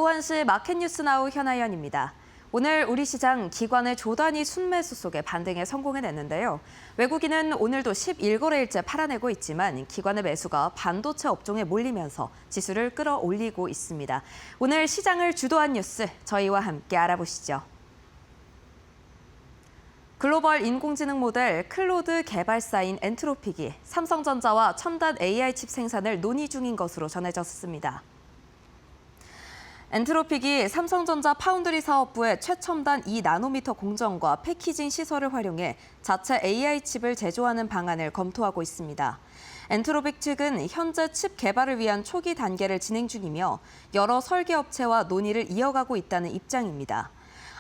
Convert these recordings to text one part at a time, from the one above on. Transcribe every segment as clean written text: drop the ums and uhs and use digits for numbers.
오후 1시 마켓뉴스나우 현아연입니다. 오늘 우리 시장 기관의 조단위 순매수 속에 반등에 성공해냈는데요. 외국인은 오늘도 11거래일째 팔아내고 있지만 기관의 매수가 반도체 업종에 몰리면서 지수를 끌어올리고 있습니다. 오늘 시장을 주도한 뉴스 저희와 함께 알아보시죠. 글로벌 인공지능 모델 클로드 개발사인 엔트로픽이 삼성전자와 첨단 AI 칩 생산을 논의 중인 것으로 전해졌습니다. 엔트로픽이 삼성전자 파운드리 사업부의 최첨단 2나노미터 공정과 패키징 시설을 활용해 자체 AI 칩을 제조하는 방안을 검토하고 있습니다. 엔트로픽 측은 현재 칩 개발을 위한 초기 단계를 진행 중이며 여러 설계업체와 논의를 이어가고 있다는 입장입니다.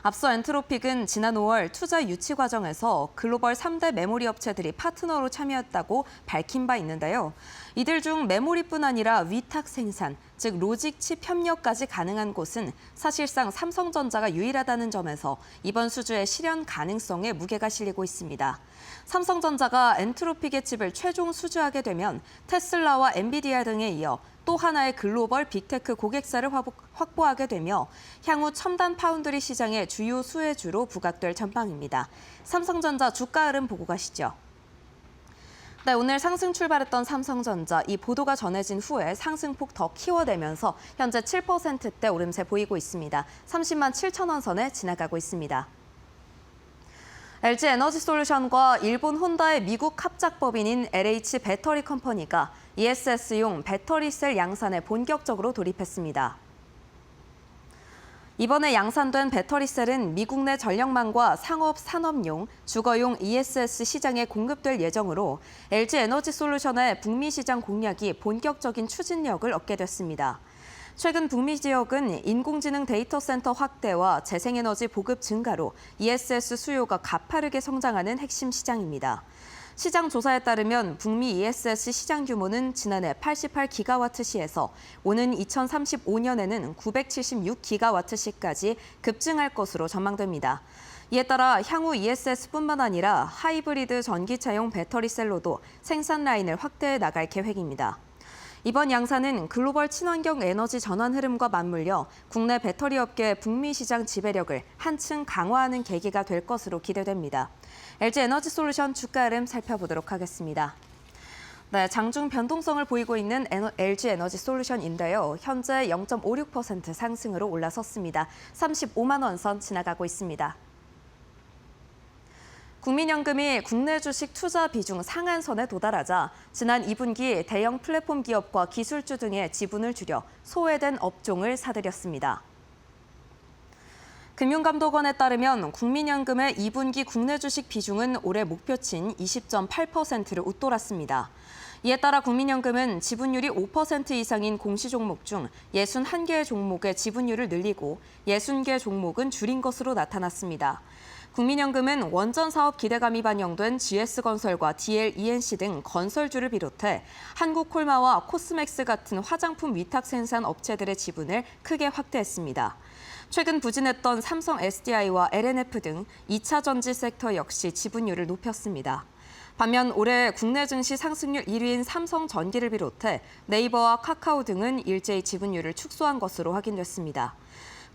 앞서 엔트로픽은 지난 5월 투자 유치 과정에서 글로벌 3대 메모리 업체들이 파트너로 참여했다고 밝힌 바 있는데요. 이들 중 메모리뿐 아니라 위탁 생산, 즉 로직 칩 협력까지 가능한 곳은 사실상 삼성전자가 유일하다는 점에서 이번 수주의 실현 가능성에 무게가 실리고 있습니다. 삼성전자가 엔트로픽의 칩을 최종 수주하게 되면 테슬라와 엔비디아 등에 이어 또 하나의 글로벌 빅테크 고객사를 확보하게 되며 향후 첨단 파운드리 시장의 주요 수혜주로 부각될 전망입니다. 삼성전자 주가 흐름 보고 가시죠. 네, 오늘 상승 출발했던 삼성전자, 이 보도가 전해진 후에 상승폭 더 키워내면서 현재 7%대 오름세 보이고 있습니다. 30만 7천 원 선에 지나가고 있습니다. LG 에너지솔루션과 일본 혼다의 미국 합작법인인 LH 배터리 컴퍼니가 ESS용 배터리셀 양산에 본격적으로 돌입했습니다. 이번에 양산된 배터리셀은 미국 내 전력망과 상업, 산업용, 주거용 ESS 시장에 공급될 예정으로 LG 에너지솔루션의 북미 시장 공략이 본격적인 추진력을 얻게 됐습니다. 최근 북미 지역은 인공지능 데이터 센터 확대와 재생에너지 보급 증가로 ESS 수요가 가파르게 성장하는 핵심 시장입니다. 시장 조사에 따르면 북미 ESS 시장 규모는 지난해 88기가와트시에서 오는 2035년에는 976기가와트시까지 급증할 것으로 전망됩니다. 이에 따라 향후 ESS뿐만 아니라 하이브리드 전기차용 배터리셀로도 생산 라인을 확대해 나갈 계획입니다. 이번 양산은 글로벌 친환경 에너지 전환 흐름과 맞물려 국내 배터리 업계의 북미 시장 지배력을 한층 강화하는 계기가 될 것으로 기대됩니다. LG 에너지솔루션 주가 흐름 살펴보도록 하겠습니다. 네, 장중 변동성을 보이고 있는 LG 에너지솔루션인데요. 현재 0.56% 상승으로 올라섰습니다. 35만 원 선 지나가고 있습니다. 국민연금이 국내 주식 투자 비중 상한선에 도달하자 지난 2분기 대형 플랫폼 기업과 기술주 등의 지분을 줄여 소외된 업종을 사들였습니다. 금융감독원에 따르면 국민연금의 2분기 국내 주식 비중은 올해 목표치인 20.8%를 웃돌았습니다. 이에 따라 국민연금은 지분율이 5% 이상인 공시 종목 중 61개의 종목의 지분율을 늘리고 60개 종목은 줄인 것으로 나타났습니다. 국민연금은 원전 사업 기대감이 반영된 GS건설과 DLENC 등 건설주를 비롯해 한국콜마와 코스맥스 같은 화장품 위탁 생산 업체들의 지분을 크게 확대했습니다. 최근 부진했던 삼성 SDI와 LNF 등 2차 전지 섹터 역시 지분율을 높였습니다. 반면 올해 국내 증시 상승률 1위인 삼성전기를 비롯해 네이버와 카카오 등은 일제히 지분율을 축소한 것으로 확인됐습니다.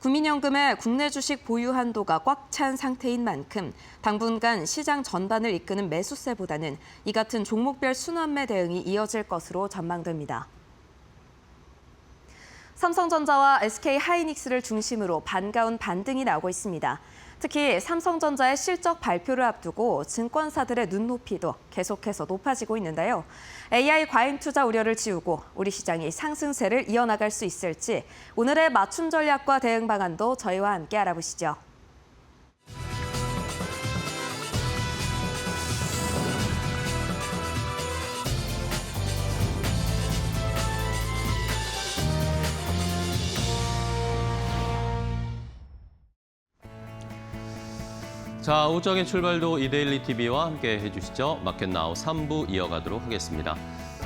국민연금의 국내 주식 보유 한도가 꽉 찬 상태인 만큼 당분간 시장 전반을 이끄는 매수세보다는 이 같은 종목별 순환매 대응이 이어질 것으로 전망됩니다. 삼성전자와 SK하이닉스를 중심으로 반가운 반등이 나오고 있습니다. 특히 삼성전자의 실적 발표를 앞두고 증권사들의 눈높이도 계속해서 높아지고 있는데요. AI 과잉 투자 우려를 지우고 우리 시장이 상승세를 이어나갈 수 있을지 오늘의 맞춤 전략과 대응 방안도 저희와 함께 알아보시죠. 자, 오후적인 출발도 이데일리 TV와 함께 해주시죠. 마켓나우 3부 이어가도록 하겠습니다.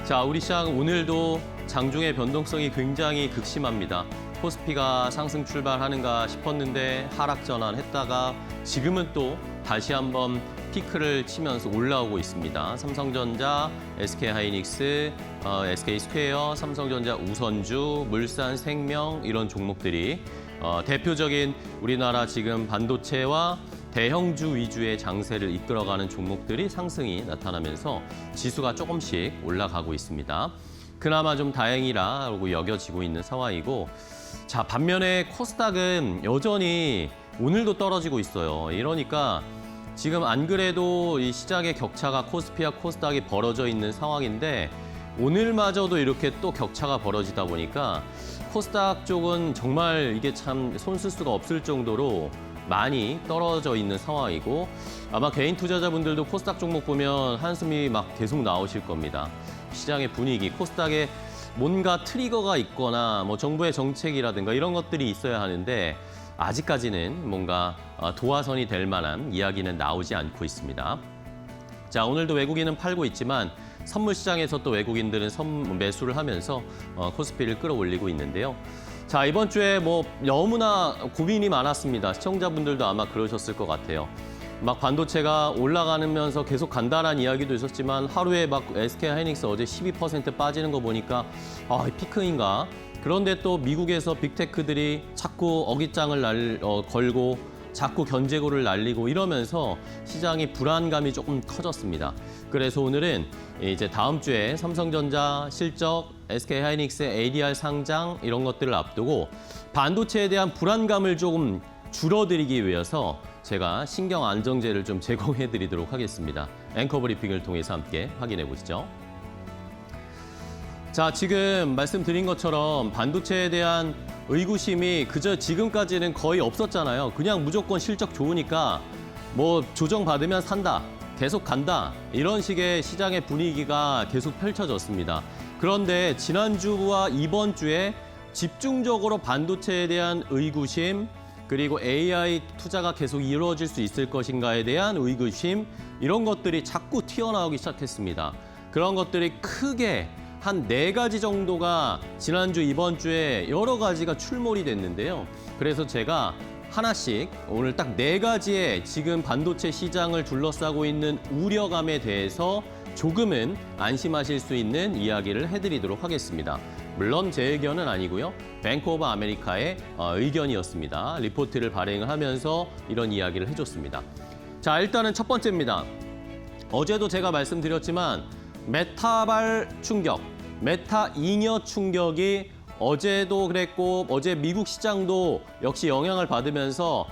자, 우리 시장 오늘도 장중의 변동성이 굉장히 극심합니다. 코스피가 상승 출발하는가 싶었는데 하락 전환했다가 지금은 또 다시 한번 피크를 치면서 올라오고 있습니다. 삼성전자, SK하이닉스, SK스퀘어, 삼성전자 우선주, 물산생명 이런 종목들이 대표적인 우리나라 지금 반도체와 대형주 위주의 장세를 이끌어가는 종목들이 상승이 나타나면서 지수가 조금씩 올라가고 있습니다. 그나마 좀 다행이라고 여겨지고 있는 상황이고, 자, 반면에 코스닥은 여전히 오늘도 떨어지고 있어요. 이러니까 지금 안 그래도 이 시장의 격차가 코스피와 코스닥이 벌어져 있는 상황인데 오늘마저도 이렇게 또 격차가 벌어지다 보니까 코스닥 쪽은 정말 이게 참 손 쓸 수가 없을 정도로 많이 떨어져 있는 상황이고, 아마 개인 투자자분들도 코스닥 종목 보면 한숨이 막 계속 나오실 겁니다. 시장의 분위기, 코스닥에 뭔가 트리거가 있거나 뭐 정부의 정책이라든가 이런 것들이 있어야 하는데 아직까지는 뭔가 도화선이 될 만한 이야기는 나오지 않고 있습니다. 자, 오늘도 외국인은 팔고 있지만 선물 시장에서 또 외국인들은 매수를 하면서 코스피를 끌어올리고 있는데요. 자, 이번 주에 뭐 너무나 고민이 많았습니다. 시청자분들도 아마 그러셨을 것 같아요. 막 반도체가 올라가면서 계속 간다라는 이야기도 있었지만 하루에 막 SK하이닉스 어제 12% 빠지는 거 보니까 피크인가? 그런데 또 미국에서 빅테크들이 자꾸 어깃장을 걸고 자꾸 견제고를 날리고 이러면서 시장의 불안감이 조금 커졌습니다. 그래서 오늘은 이제 다음 주에 삼성전자 실적, SK하이닉스 ADR 상장 이런 것들을 앞두고 반도체에 대한 불안감을 조금 줄어들이기 위해서 제가 신경 안정제를 좀 제공해 드리도록 하겠습니다. 앵커 브리핑을 통해서 함께 확인해 보시죠. 자, 지금 말씀드린 것처럼 반도체에 대한 의구심이 그저 지금까지는 거의 없었잖아요. 그냥 무조건 실적 좋으니까 뭐 조정받으면 산다, 계속 간다 이런 식의 시장의 분위기가 계속 펼쳐졌습니다. 그런데 지난주와 이번 주에 집중적으로 반도체에 대한 의구심, 그리고 AI 투자가 계속 이루어질 수 있을 것인가에 대한 의구심 이런 것들이 자꾸 튀어나오기 시작했습니다. 그런 것들이 크게 한 4가지 정도가 지난주, 이번 주에 여러 가지가 출몰이 됐는데요. 그래서 제가 하나씩 오늘 딱 4가지의 지금 반도체 시장을 둘러싸고 있는 우려감에 대해서 조금은 안심하실 수 있는 이야기를 해드리도록 하겠습니다. 물론 제 의견은 아니고요. 뱅크 오브 아메리카의 의견이었습니다. 리포트를 발행을 하면서 이런 이야기를 해줬습니다. 자, 일단은 첫 번째입니다. 어제도 제가 말씀드렸지만 메타발 충격, 메타 잉여 충격이 어제도 그랬고 어제 미국 시장도 역시 영향을 받으면서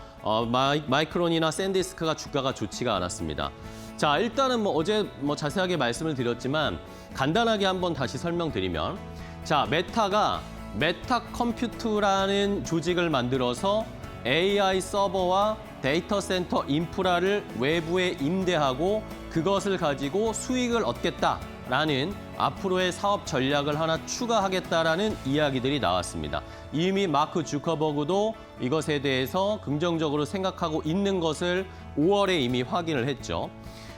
마이크론이나 샌디스크가 주가가 좋지가 않았습니다. 자, 일단은 어제 자세하게 말씀을 드렸지만 간단하게 한번 다시 설명드리면, 자, 메타가 메타 컴퓨트라는 조직을 만들어서 AI 서버와 데이터 센터 인프라를 외부에 임대하고 그것을 가지고 수익을 얻겠다라는 앞으로의 사업 전략을 하나 추가하겠다라는 이야기들이 나왔습니다. 이미 마크 주커버그도 이것에 대해서 긍정적으로 생각하고 있는 것을 5월에 이미 확인을 했죠.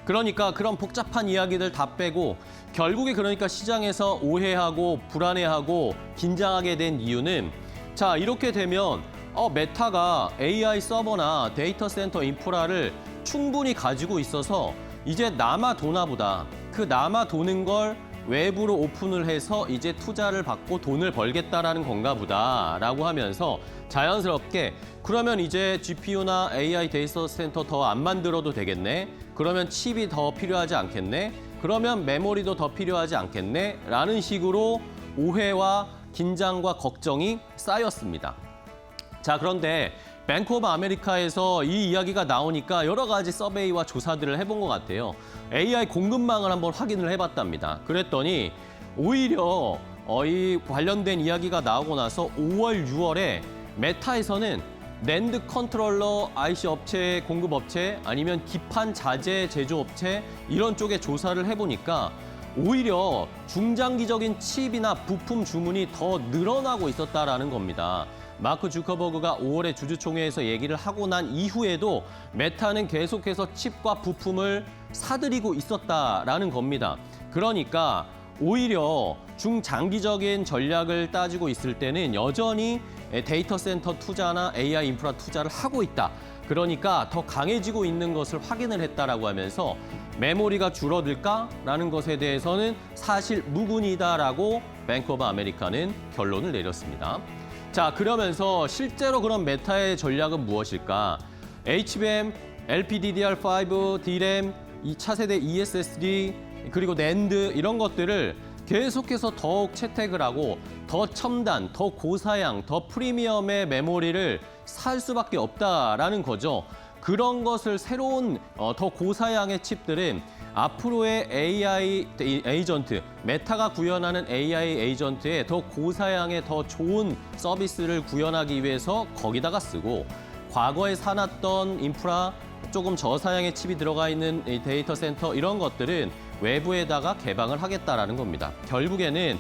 그러니까 그런 복잡한 이야기들 다 빼고 결국에 그러니까 시장에서 오해하고 불안해하고 긴장하게 된 이유는, 자, 이렇게 되면 메타가 AI 서버나 데이터 센터 인프라를 충분히 가지고 있어서 이제 남아 도나 보다. 그 남아 도는 걸 외부로 오픈을 해서 이제 투자를 받고 돈을 벌겠다라는 건가 보다라고 하면서 자연스럽게 그러면 이제 GPU나 AI 데이터 센터 더 안 만들어도 되겠네? 그러면 칩이 더 필요하지 않겠네? 그러면 메모리도 더 필요하지 않겠네? 라는 식으로 오해와 긴장과 걱정이 쌓였습니다. 자, 그런데 뱅크 오브 아메리카에서 이 이야기가 나오니까 여러 가지 서베이와 조사들을 해본 것 같아요. AI 공급망을 한번 확인을 해봤답니다. 그랬더니 오히려 이 관련된 이야기가 나오고 나서 5월, 6월에 메타에서는 낸드 컨트롤러 IC 업체, 공급업체 아니면 기판 자재 제조업체 이런 쪽에 조사를 해보니까 오히려 중장기적인 칩이나 부품 주문이 더 늘어나고 있었다라는 겁니다. 마크 주커버그가 5월에 주주총회에서 얘기를 하고 난 이후에도 메타는 계속해서 칩과 부품을 사들이고 있었다라는 겁니다. 그러니까 오히려 중장기적인 전략을 따지고 있을 때는 여전히 데이터 센터 투자나 AI 인프라 투자를 하고 있다. 그러니까 더 강해지고 있는 것을 확인을 했다라고 하면서 메모리가 줄어들까라는 것에 대해서는 사실 무근이다라고 뱅크 오브 아메리카는 결론을 내렸습니다. 자, 그러면서 실제로 그런 메타의 전략은 무엇일까? HBM, LPDDR5, DRAM, 이 차세대 ESSD, 그리고 NAND 이런 것들을 계속해서 더욱 채택을 하고 더 첨단, 더 고사양, 더 프리미엄의 메모리를 살 수밖에 없다라는 거죠. 그런 것을 새로운 더 고사양의 칩들은 앞으로의 AI 에이전트, 메타가 구현하는 AI 에이전트에 더 고사양의 더 좋은 서비스를 구현하기 위해서 거기다가 쓰고 과거에 사놨던 인프라, 조금 저사양의 칩이 들어가 있는 이 데이터 센터 이런 것들은 외부에다가 개방을 하겠다라는 겁니다. 결국에는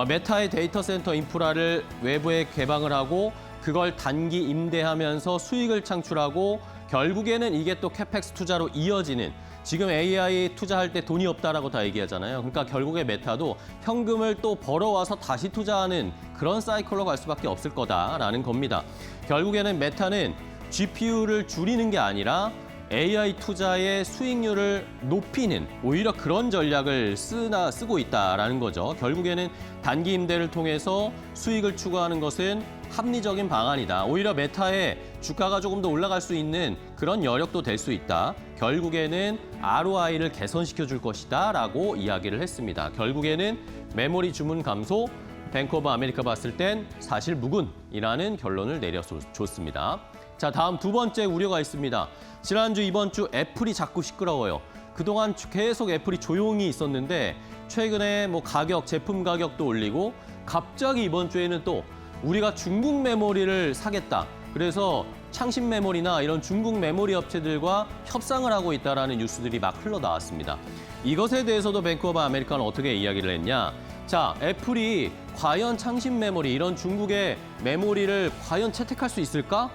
메타의 데이터 센터 인프라를 외부에 개방을 하고 그걸 단기 임대하면서 수익을 창출하고 결국에는 이게 또 캐펙스 투자로 이어지는 지금 AI 투자할 때 돈이 없다라고 다 얘기하잖아요. 그러니까 결국에 메타도 현금을 또 벌어와서 다시 투자하는 그런 사이클로 갈 수밖에 없을 거다라는 겁니다. 결국에는 메타는 GPU를 줄이는 게 아니라 AI 투자의 수익률을 높이는 오히려 그런 전략을 쓰고 있다라는 거죠. 결국에는 단기 임대를 통해서 수익을 추구하는 것은 합리적인 방안이다. 오히려 메타의 주가가 조금 더 올라갈 수 있는 그런 여력도 될 수 있다. 결국에는 ROI를 개선시켜 줄 것이다 라고 이야기를 했습니다. 결국에는 메모리 주문 감소, 뱅크 오브 아메리카 봤을 땐 사실 무근이라는 결론을 내려줬습니다. 자, 다음 두 번째 우려가 있습니다. 지난주, 이번 주 애플이 자꾸 시끄러워요. 그동안 계속 애플이 조용히 있었는데 최근에 뭐 제품 가격도 올리고 갑자기 이번 주에는 또 우리가 중국 메모리를 사겠다. 그래서 창신 메모리나 이런 중국 메모리 업체들과 협상을 하고 있다라는 뉴스들이 막 흘러나왔습니다. 이것에 대해서도 뱅크 오브 아메리카는 어떻게 이야기를 했냐? 자, 애플이 과연 창신 메모리, 이런 중국의 메모리를 과연 채택할 수 있을까?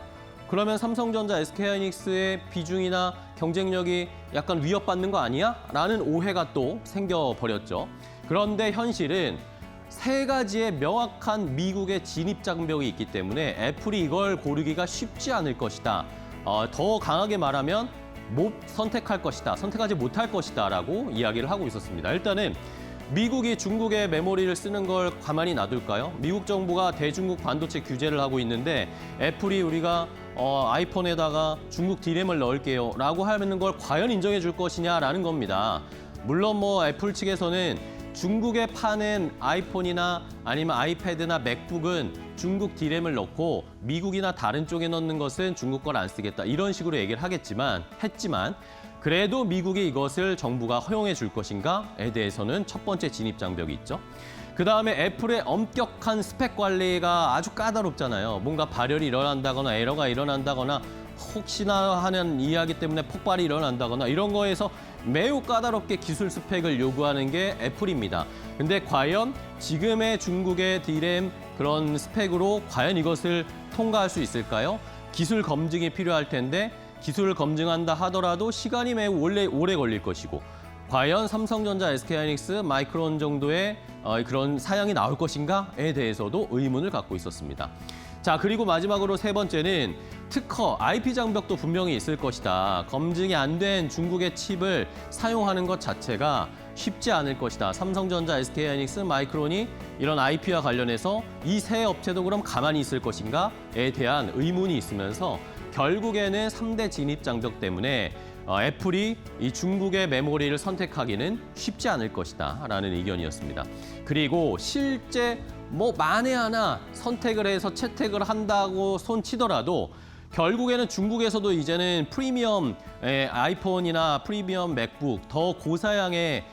그러면 삼성전자, SK하이닉스의 비중이나 경쟁력이 약간 위협받는 거 아니야? 라는 오해가 또 생겨버렸죠. 그런데 현실은 세 가지의 명확한 미국의 진입 장벽이 있기 때문에 애플이 이걸 고르기가 쉽지 않을 것이다. 더 강하게 말하면 못 선택할 것이다. 선택하지 못할 것이다 라고 이야기를 하고 있었습니다. 일단은 미국이 중국의 메모리를 쓰는 걸 가만히 놔둘까요? 미국 정부가 대중국 반도체 규제를 하고 있는데 애플이 우리가 아이폰에다가 중국 D램을 넣을게요 라고 하는 걸 과연 인정해 줄 것이냐라는 겁니다. 물론 뭐 애플 측에서는 중국에 파는 아이폰이나 아니면 아이패드나 맥북은 중국 D램을 넣고 미국이나 다른 쪽에 넣는 것은 중국 걸 안 쓰겠다 이런 식으로 얘기를 했지만 그래도 미국이 이것을 정부가 허용해 줄 것인가에 대해서는 첫 번째 진입 장벽이 있죠. 그다음에 애플의 엄격한 스펙 관리가 아주 까다롭잖아요. 뭔가 발열이 일어난다거나 에러가 일어난다거나 혹시나 하는 이야기 때문에 폭발이 일어난다거나 이런 거에서 매우 까다롭게 기술 스펙을 요구하는 게 애플입니다. 근데 과연 지금의 중국의 D램 그런 스펙으로 과연 이것을 통과할 수 있을까요? 기술 검증이 필요할 텐데 기술을 검증한다 하더라도 시간이 매우 오래 걸릴 것이고 과연 삼성전자, SK하이닉스, 마이크론 정도의 그런 사양이 나올 것인가에 대해서도 의문을 갖고 있었습니다. 자, 그리고 마지막으로 세 번째는 특허, IP 장벽도 분명히 있을 것이다. 검증이 안 된 중국의 칩을 사용하는 것 자체가 쉽지 않을 것이다. 삼성전자, SK하이닉스, 마이크론이 이런 IP와 관련해서 이 세 업체도 그럼 가만히 있을 것인가에 대한 의문이 있으면서 결국에는 3대 진입 장벽 때문에 애플이 이 중국의 메모리를 선택하기는 쉽지 않을 것이다 라는 의견이었습니다. 그리고 실제 만에 하나 선택을 해서 채택을 한다고 손치더라도 결국에는 중국에서도 이제는 프리미엄 아이폰이나 프리미엄 맥북, 더 고사양의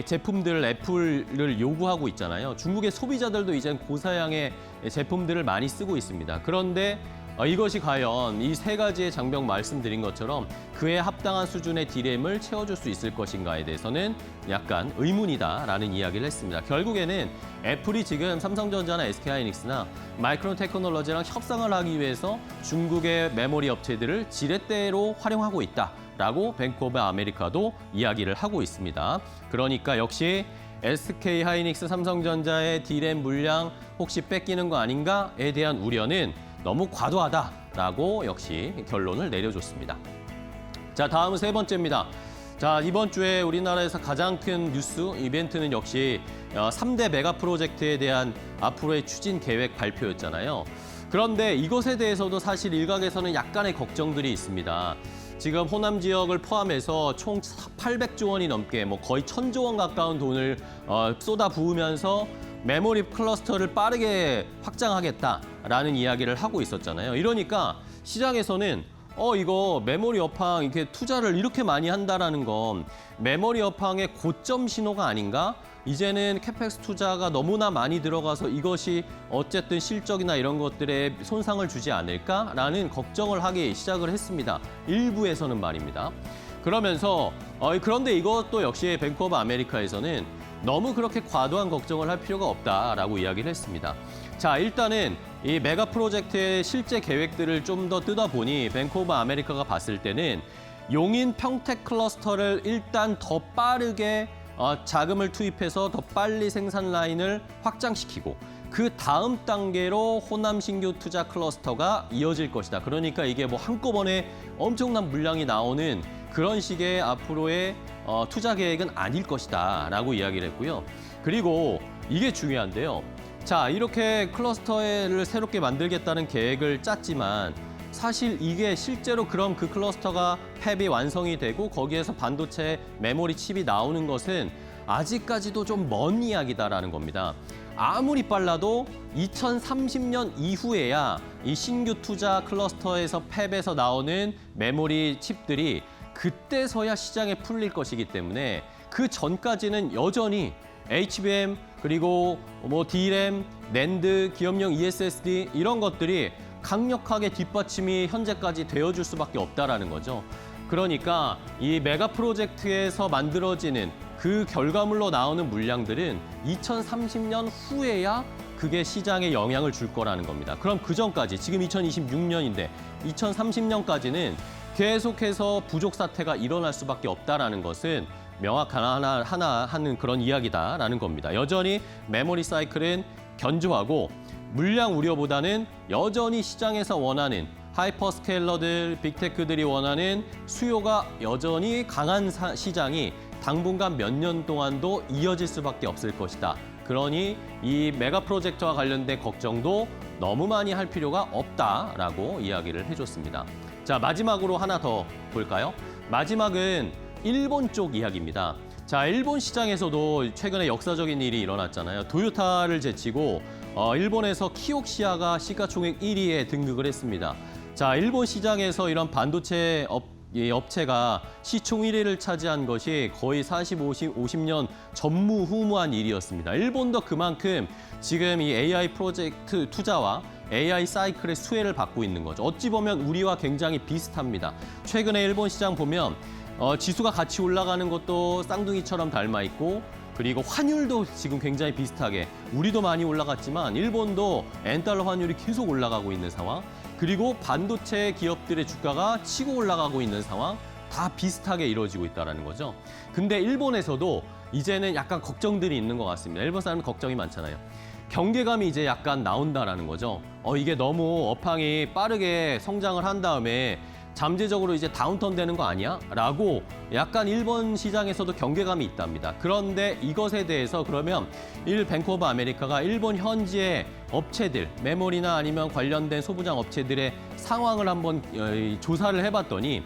제품들을 애플을 요구하고 있잖아요. 중국의 소비자들도 이제는 고사양의 제품들을 많이 쓰고 있습니다. 그런데 이것이 과연 이 세 가지의 장벽 말씀드린 것처럼 그에 합당한 수준의 D램을 채워줄 수 있을 것인가에 대해서는 약간 의문이다라는 이야기를 했습니다. 결국에는 애플이 지금 삼성전자나 SK하이닉스나 마이크론 테크놀로지랑 협상을 하기 위해서 중국의 메모리 업체들을 지렛대로 활용하고 있다라고 뱅크 오브 아메리카도 이야기를 하고 있습니다. 그러니까 역시 SK 하이닉스, 삼성전자의 D램 물량 혹시 뺏기는 거 아닌가에 대한 우려는 너무 과도하다라고 역시 결론을 내려줬습니다. 자, 다음은 세 번째입니다. 자, 이번 주에 우리나라에서 가장 큰 뉴스 이벤트는 역시 3대 메가 프로젝트에 대한 앞으로의 추진 계획 발표였잖아요. 그런데 이것에 대해서도 사실 일각에서는 약간의 걱정들이 있습니다. 지금 호남 지역을 포함해서 총 800조 원이 넘게 거의 1,000조 원 가까운 돈을 쏟아 부으면서 메모리 클러스터를 빠르게 확장하겠다라는 이야기를 하고 있었잖아요. 이러니까 시장에서는 이거 메모리 업황 이렇게 투자를 이렇게 많이 한다라는 건 메모리 업황의 고점 신호가 아닌가? 이제는 캐펙스 투자가 너무나 많이 들어가서 이것이 어쨌든 실적이나 이런 것들에 손상을 주지 않을까라는 걱정을 하기 시작을 했습니다. 일부에서는 말입니다. 그러면서 그런데 이것도 역시 뱅크 오브 아메리카에서는 너무 그렇게 과도한 걱정을 할 필요가 없다라고 이야기를 했습니다. 자, 일단은 이 메가 프로젝트의 실제 계획들을 좀 더 뜯어보니 뱅크 오브 아메리카가 봤을 때는 용인 평택 클러스터를 일단 더 빠르게 자금을 투입해서 더 빨리 생산 라인을 확장시키고 그 다음 단계로 호남 신규 투자 클러스터가 이어질 것이다. 그러니까 이게 한꺼번에 엄청난 물량이 나오는 그런 식의 앞으로의 투자 계획은 아닐 것이다 라고 이야기를 했고요. 그리고 이게 중요한데요. 자, 이렇게 클러스터를 새롭게 만들겠다는 계획을 짰지만 사실 이게 실제로 그럼 그 클러스터가 팹이 완성이 되고 거기에서 반도체 메모리 칩이 나오는 것은 아직까지도 좀 먼 이야기다라는 겁니다. 아무리 빨라도 2030년 이후에야 이 신규 투자 클러스터에서 팹에서 나오는 메모리 칩들이 그때서야 시장에 풀릴 것이기 때문에 그 전까지는 여전히 HBM 그리고 D램, 낸드, 기업용 ESSD 이런 것들이 강력하게 뒷받침이 현재까지 되어줄 수밖에 없다라는 거죠. 그러니까 이 메가 프로젝트에서 만들어지는 그 결과물로 나오는 물량들은 2030년 후에야 그게 시장에 영향을 줄 거라는 겁니다. 그럼 그 전까지 지금 2026년인데 2030년까지는 계속해서 부족 사태가 일어날 수밖에 없다라는 것은 명확한 하나 하는 그런 이야기다라는 겁니다. 여전히 메모리 사이클은 견조하고 물량 우려보다는 여전히 시장에서 원하는 하이퍼스케일러들, 빅테크들이 원하는 수요가 여전히 강한 시장이 당분간 몇 년 동안도 이어질 수밖에 없을 것이다. 그러니 이 메가 프로젝트와 관련된 걱정도 너무 많이 할 필요가 없다라고 이야기를 해줬습니다. 자, 마지막으로 하나 더 볼까요? 마지막은 일본 쪽 이야기입니다. 자, 일본 시장에서도 최근에 역사적인 일이 일어났잖아요. 토요타를 제치고 일본에서 키옥시아가 시가총액 1위에 등극을 했습니다. 자, 일본 시장에서 이런 반도체 업체가 시총 1위를 차지한 것이 거의 50년 전무후무한 일이었습니다. 일본도 그만큼 지금 이 AI 프로젝트 투자와 AI 사이클의 수혜를 받고 있는 거죠. 어찌 보면 우리와 굉장히 비슷합니다. 최근에 일본 시장 보면 지수가 같이 올라가는 것도 쌍둥이처럼 닮아 있고 그리고 환율도 지금 굉장히 비슷하게 우리도 많이 올라갔지만 일본도 엔달러 환율이 계속 올라가고 있는 상황 그리고 반도체 기업들의 주가가 치고 올라가고 있는 상황 다 비슷하게 이루어지고 있다는 거죠. 근데 일본에서도 이제는 약간 걱정들이 있는 것 같습니다. 일본 사람은 걱정이 많잖아요. 경계감이 이제 약간 나온다라는 거죠. 이게 너무 업황이 빠르게 성장을 한 다음에 잠재적으로 이제 다운턴 되는 거 아니야? 라고 약간 일본 시장에서도 경계감이 있답니다. 그런데 이것에 대해서 그러면 뱅크 오브 아메리카가 일본 현지의 업체들, 메모리나 아니면 관련된 소부장 업체들의 상황을 한번 조사를 해봤더니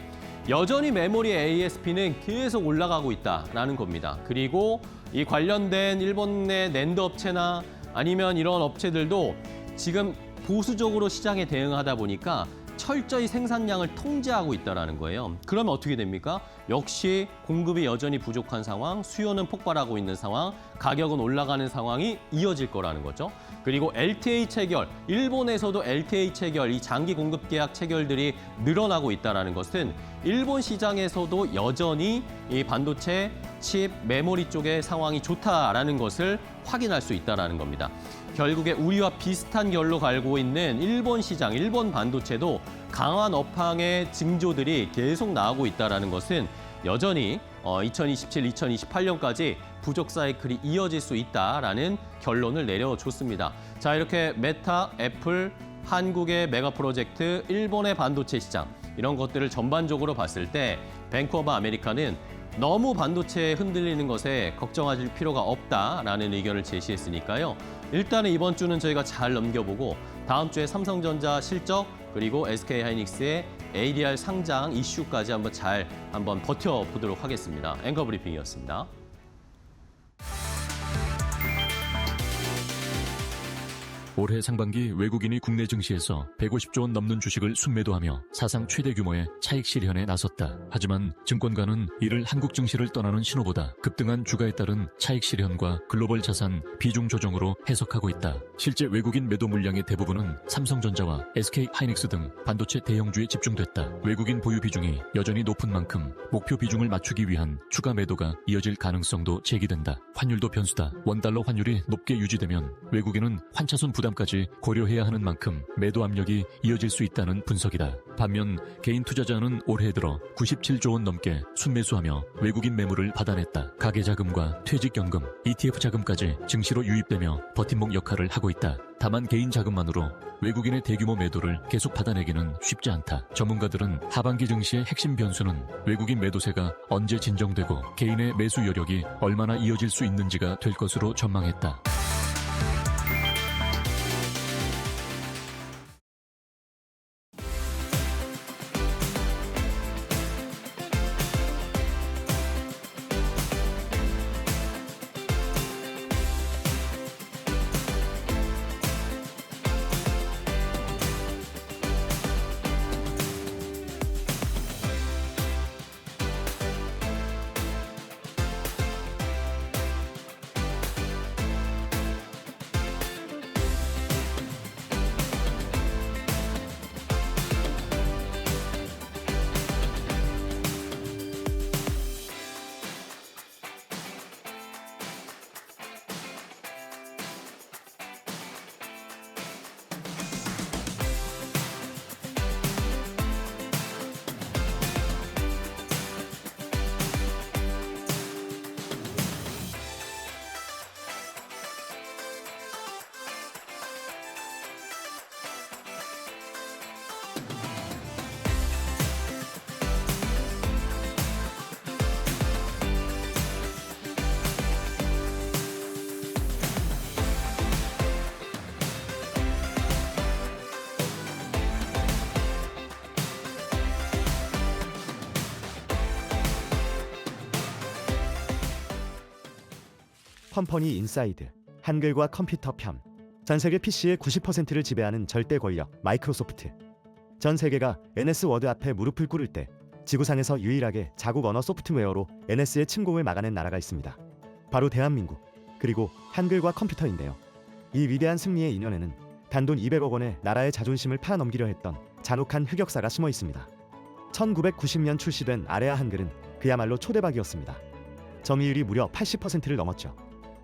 여전히 메모리의 ASP는 계속 올라가고 있다라는 겁니다. 그리고 이 관련된 일본의 낸드 업체나 아니면 이런 업체들도 지금 보수적으로 시장에 대응하다 보니까 철저히 생산량을 통제하고 있다는 거예요. 그러면 어떻게 됩니까? 역시 공급이 여전히 부족한 상황, 수요는 폭발하고 있는 상황, 가격은 올라가는 상황이 이어질 거라는 거죠. 그리고 LTA 체결, 일본에서도 LTA 체결, 이 장기 공급 계약 체결들이 늘어나고 있다는 것은 일본 시장에서도 여전히 이 반도체, 칩, 메모리 쪽의 상황이 좋다라는 것을 확인할 수 있다는 겁니다. 결국에 우리와 비슷한 결로 갈고 있는 일본 시장, 일본 반도체도 강한 업황의 징조들이 계속 나오고 있다는 것은 여전히 2027, 2028년까지 부족 사이클이 이어질 수 있다라는 결론을 내려줬습니다. 자, 이렇게 메타, 애플, 한국의 메가 프로젝트, 일본의 반도체 시장 이런 것들을 전반적으로 봤을 때 뱅크 오브 아메리카는 너무 반도체에 흔들리는 것에 걱정하실 필요가 없다라는 의견을 제시했으니까요. 일단은 이번 주는 저희가 잘 넘겨보고 다음 주에 삼성전자 실적 그리고 SK하이닉스의 ADR 상장 이슈까지 한번 버텨보도록 하겠습니다. 앵커 브리핑이었습니다. 올해 상반기 외국인이 국내 증시에서 150조 원 넘는 주식을 순매도하며 사상 최대 규모의 차익 실현에 나섰다. 하지만 증권가는 이를 한국 증시를 떠나는 신호보다 급등한 주가에 따른 차익 실현과 글로벌 자산 비중 조정으로 해석하고 있다. 실제 외국인 매도 물량의 대부분은 삼성전자와 SK하이닉스 등 반도체 대형주에 집중됐다. 외국인 보유 비중이 여전히 높은 만큼 목표 비중을 맞추기 위한 추가 매도가 이어질 가능성도 제기된다. 환율도 변수다. 원달러 환율이 높게 유지되면 외국인은 환차손 부담까지 고려해야 하는 만큼 매도 압력이 이어질 수 있다는 분석이다. 반면 개인 투자자는 올해 들어 97조 원 넘게 순매수하며 외국인 매물을 받아냈다. 가계자금과 퇴직연금, ETF 자금까지 증시로 유입되며 버팀목 역할을 하고 있다. 다만 개인 자금만으로 외국인의 대규모 매도를 계속 받아내기는 쉽지 않다. 전문가들은 하반기 증시의 핵심 변수는 외국인 매도세가 언제 진정되고 개인의 매수 여력이 얼마나 이어질 수 있는지가 될 것으로 전망했다. 컴퍼니 인사이드, 한글과 컴퓨터 편. 전 세계 PC의 90%를 지배하는 절대 권력 마이크로소프트. 전 세계가 NS 워드 앞에 무릎을 꿇을 때 지구상에서 유일하게 자국 언어 소프트웨어로 NS의 침공을 막아낸 나라가 있습니다. 바로 대한민국, 그리고 한글과 컴퓨터인데요. 이 위대한 승리의 이면에는 단돈 200억 원의 나라의 자존심을 팔아넘기려 했던 잔혹한 흑역사가 숨어 있습니다. 1990년 출시된 아레아 한글은 그야말로 초대박이었습니다. 점유율이 무려 80%를 넘었죠.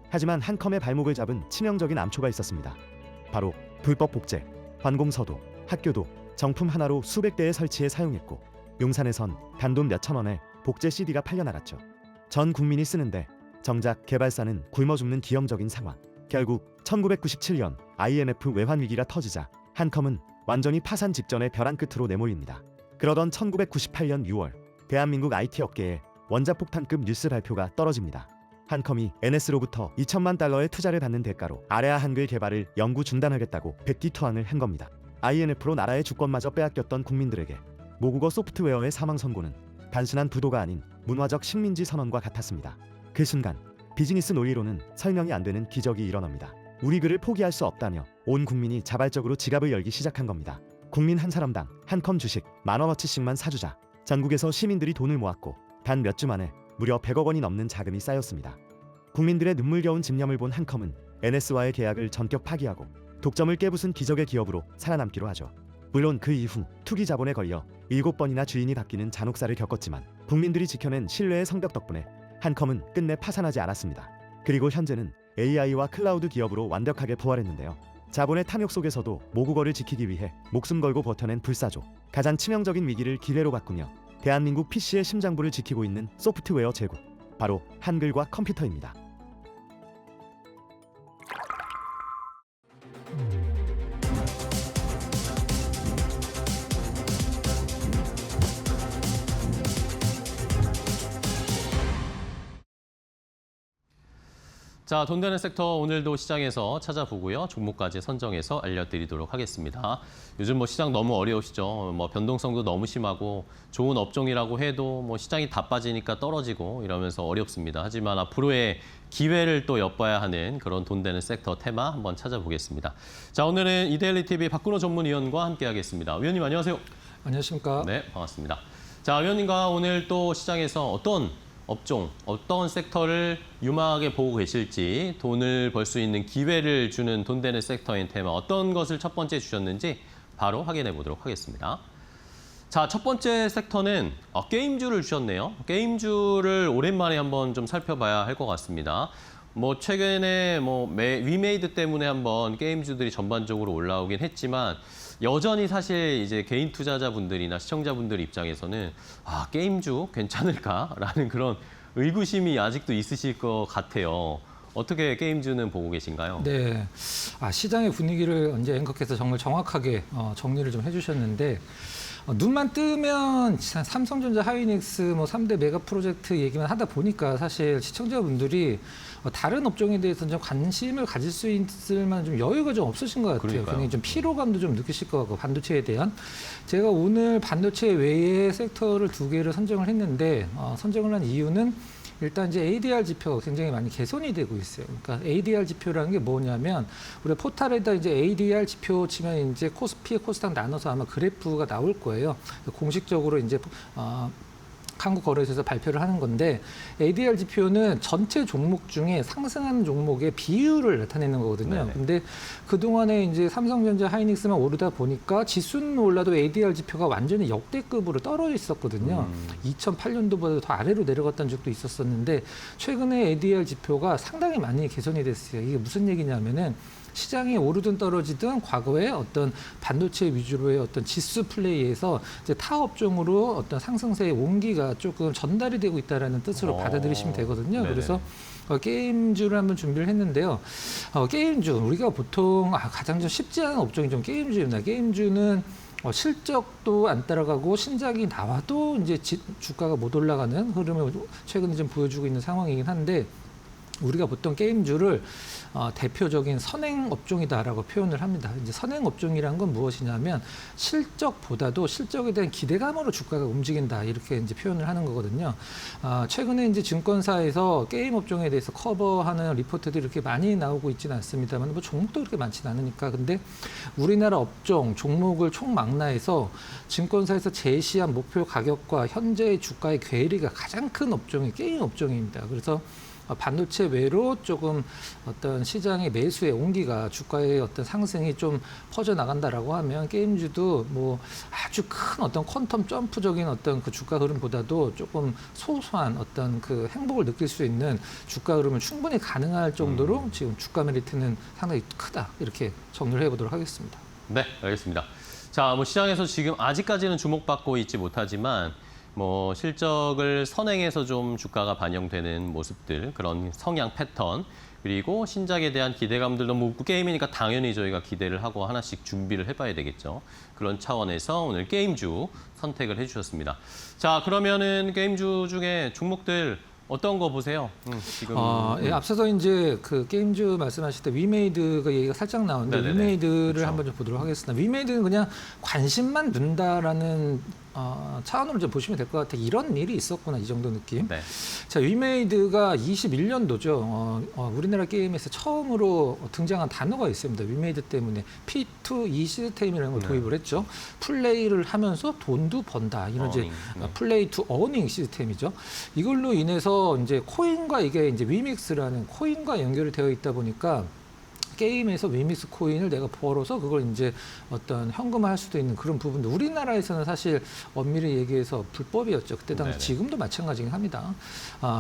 하지만 한컴의 발목을 잡은 치명적인 암초가 있었습니다. 바로 불법 복제, 관공서도, 학교도 정품 하나로 수백 대에 설치해 사용했고 용산에선 단돈 몇천 원에 복제 CD가 팔려나갔죠. 전 국민이 쓰는데 정작 개발사는 굶어 죽는 기형적인 상황. 결국 1997년 IMF 외환위기가 터지자 한컴은 완전히 파산 직전의 벼랑 끝으로 내몰립니다. 그러던 1998년 6월 대한민국 IT 업계에 원자폭탄급 뉴스 발표가 떨어집니다. 한컴이 NS로부터 2천만 달러의 투자를 받는 대가로 아레아 한글 개발을 영구 중단하겠다고 백기투항을 한 겁니다. IMF로 나라의 주권마저 빼앗겼던 국민들에게 모국어 소프트웨어의 사망 선고는 단순한 부도가 아닌 문화적 식민지 선언과 같았습니다. 그 순간 비즈니스 논리로는 설명이 안 되는 기적이 일어납니다. 우리 글을 포기할 수 없다며 온 국민이 자발적으로 지갑을 열기 시작한 겁니다. 국민 한 사람당 한컴 주식 10,000원어치씩만 사주자. 전국에서 시민들이 돈을 모았고 단 몇 주 만에 무려 100억 원이 넘는 자금이 쌓였습니다. 국민들의 눈물겨운 집념을 본 한컴은 NS와의 계약을 전격 파기하고 독점을 깨부순 기적의 기업으로 살아남기로 하죠. 물론 그 이후 투기 자본에 걸려 7번이나 주인이 바뀌는 잔혹사를 겪었지만 국민들이 지켜낸 신뢰의 성벽 덕분에 한컴은 끝내 파산하지 않았습니다. 그리고 현재는 AI와 클라우드 기업으로 완벽하게 부활했는데요. 자본의 탐욕 속에서도 모국어를 지키기 위해 목숨 걸고 버텨낸 불사조. 가장 치명적인 위기를 기회로 바꾸며 대한민국 PC의 심장부를 지키고 있는 소프트웨어 제국, 바로 한글과 컴퓨터입니다. 자, 돈 되는 섹터 오늘도 시장에서 찾아보고요. 종목까지 선정해서 알려드리도록 하겠습니다. 요즘 뭐 시장 너무 어려우시죠. 뭐 변동성도 너무 심하고 좋은 업종이라고 해도 뭐 시장이 다 빠지니까 떨어지고 이러면서 어렵습니다. 하지만 앞으로의 기회를 또 엿봐야 하는 그런 돈 되는 섹터 테마 한번 찾아보겠습니다. 자, 오늘은 이데일리 TV 박근호 전문위원과 함께하겠습니다. 위원님 안녕하세요. 안녕하십니까. 네, 반갑습니다. 자, 위원님과 오늘 또 시장에서 어떤 업종, 어떤 섹터를 유망하게 보고 계실지 돈을 벌 수 있는 기회를 주는 돈 되는 섹터인 테마 어떤 것을 첫 번째 주셨는지 바로 확인해 보도록 하겠습니다. 자, 첫 번째 섹터는 게임주를 주셨네요. 게임주를 오랜만에 한번 좀 살펴봐야 할 것 같습니다. 뭐 최근에 위메이드 때문에 한번 게임주들이 전반적으로 올라오긴 했지만 여전히 사실 이제 개인 투자자분들이나 시청자분들 입장에서는 게임주 괜찮을까라는 그런 의구심이 아직도 있으실 것 같아요. 어떻게 게임주는 보고 계신가요? 네, 시장의 분위기를 언제 앵커께서 정말 정확하게 정리를 좀 해주셨는데 눈만 뜨면 삼성전자, 하이닉스, 3대 메가 프로젝트 얘기만 하다 보니까 사실 시청자분들이 다른 업종에 대해서는 좀 관심을 가질 수 있을 만한 좀 여유가 좀 없으신 것 같아요. 그러니까요. 굉장히 좀 피로감도 좀 느끼실 것 같고 반도체에 대한. 제가 오늘 반도체 외의 섹터를 2개를 선정을 했는데 선정을 한 이유는 일단 이제 ADR 지표가 굉장히 많이 개선이 되고 있어요. 그러니까 ADR 지표라는 게 뭐냐면 우리 포탈에다 이제 ADR 지표 치면 이제 코스피, 코스닥 나눠서 아마 그래프가 나올 거예요. 공식적으로 이제 한국거래소에서 발표를 하는 건데 ADR 지표는 전체 종목 중에 상승하는 종목의 비율을 나타내는 거거든요. 네네. 근데 그동안에 이제 삼성전자, 하이닉스만 오르다 보니까 지수는 올라도 ADR 지표가 완전히 역대급으로 떨어져 있었거든요. 2008년도보다 더 아래로 내려갔던 적도 있었었는데 최근에 ADR 지표가 상당히 많이 개선이 됐어요. 이게 무슨 얘기냐면은 시장이 오르든 떨어지든 과거에 어떤 반도체 위주로의 어떤 지수 플레이에서 이제 타 업종으로 어떤 상승세의 온기가 조금 전달이 되고 있다라는 뜻으로 받아들이시면 되거든요. 네네. 그래서 게임주를 한번 준비를 했는데요. 게임주 우리가 보통 가장 좀 쉽지 않은 업종이 좀 게임주입니다. 게임주는 실적도 안 따라가고 신작이 나와도 이제 주가가 못 올라가는 흐름을 최근에 좀 보여주고 있는 상황이긴 한데 우리가 보통 게임주를 대표적인 선행 업종이다라고 표현을 합니다. 이제 선행 업종이란 건 무엇이냐면 실적보다도 실적에 대한 기대감으로 주가가 움직인다 이렇게 이제 표현을 하는 거거든요. 최근에 이제 증권사에서 게임 업종에 대해서 커버하는 리포트들이 이렇게 많이 나오고 있지는 않습니다만 뭐 종목도 그렇게 많지는 않으니까 근데 우리나라 업종 종목을 총망라해서 증권사에서 제시한 목표 가격과 현재의 주가의 괴리가 가장 큰 업종이 게임 업종입니다. 그래서 반도체 외로 조금 어떤 시장의 매수의 온기가 주가의 어떤 상승이 좀 퍼져나간다라고 하면 게임주도 뭐 아주 큰 어떤 퀀텀 점프적인 어떤 그 주가 흐름보다도 조금 소소한 어떤 그 행복을 느낄 수 있는 주가 흐름을 충분히 가능할 정도로 지금 주가 메리트는 상당히 크다 이렇게 정리를 해보도록 하겠습니다. 네, 알겠습니다. 자, 뭐 시장에서 지금 아직까지는 주목받고 있지 못하지만 뭐 실적을 선행해서 좀 주가가 반영되는 모습들, 그런 성향 패턴, 그리고 신작에 대한 기대감들도 뭐 게임이니까 당연히 저희가 기대를 하고 하나씩 준비를 해봐야 되겠죠. 그런 차원에서 오늘 게임주 선택을 해주셨습니다. 자, 그러면은 게임주 중에 종목들 어떤 거 보세요? 지금 예, 앞서서 이제 그 게임주 말씀하실 때 위메이드가 얘기가 살짝 나오는데 네네네. 위메이드를 그렇죠. 한번 좀 보도록 하겠습니다. 위메이드는 그냥 관심만 둔다라는 차원으로 좀 보시면 될 것 같아요. 이런 일이 있었구나 이 정도 느낌. 네. 자, 위메이드가 21년도죠. 우리나라 게임에서 처음으로 등장한 단어가 있습니다. 위메이드 때문에 P2E 시스템이라는 걸 도입을 했죠. 플레이를 하면서 돈도 번다. 이런 이제 플레이 투 어닝 시스템이죠. 이걸로 인해서 이제 코인과 이게 이제 위믹스라는 코인과 연결이 되어 있다 보니까 게임에서 위믹스 코인을 내가 벌어서 그걸 이제 어떤 현금화할 수도 있는 그런 부분도 우리나라에서는 사실 엄밀히 얘기해서 불법이었죠. 그때 당시 네네. 지금도 마찬가지긴 합니다.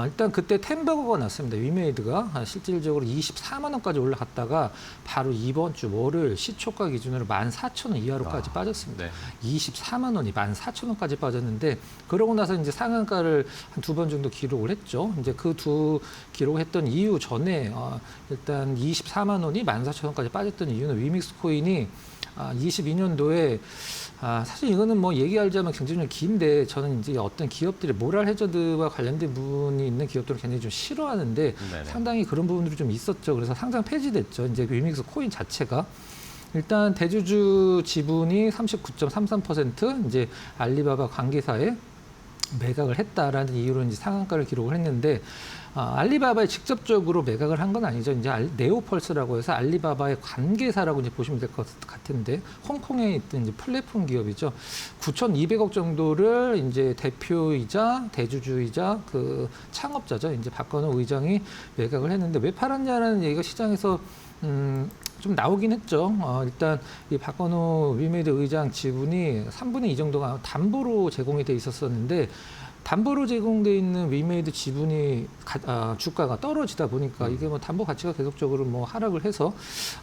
일단 그때 템버거가 났습니다. 위메이드가 실질적으로 24만 원까지 올라갔다가 바로 이번 주 월요일 시초가 기준으로 14,000원 이하로까지 빠졌습니다. 네. 24만 원이 14,000원까지 빠졌는데 그러고 나서 이제 상한가를 한 2번 정도 기록을 했죠. 이제 그 두 기록했던 이유 전에 일단 24만 원이 14,000원까지 빠졌던 이유는 위믹스 코인이 22년도에 사실 이거는 뭐 얘기하자면 굉장히 좀 긴데 저는 이제 어떤 기업들이 모랄 해저드와 관련된 부분이 있는 기업들을 굉장히 좀 싫어하는데 네네. 상당히 그런 부분들이 좀 있었죠. 그래서 상장 폐지됐죠. 이제 위믹스 코인 자체가. 일단 대주주 지분이 39.33% 이제 알리바바 관계사에 매각을 했다라는 이유로 이제 상한가를 기록을 했는데 알리바바에 직접적으로 매각을 한 건 아니죠. 이제 네오펄스라고 해서 알리바바의 관계사라고 이제 보시면 될 것 같은데 홍콩에 있던 이제 플랫폼 기업이죠. 9,200억 정도를 이제 대표이자 대주주이자 그 창업자죠. 이제 박건우 의장이 매각을 했는데 왜 팔았냐라는 얘기가 시장에서 좀 나오긴 했죠. 일단 이 박건우 위메이드 의장 지분이 3분의 2 정도가 담보로 제공이 돼 있었었는데 담보로 제공돼 있는 위메이드 지분이 주가가 떨어지다 보니까 이게 뭐 담보 가치가 계속적으로 뭐 하락을 해서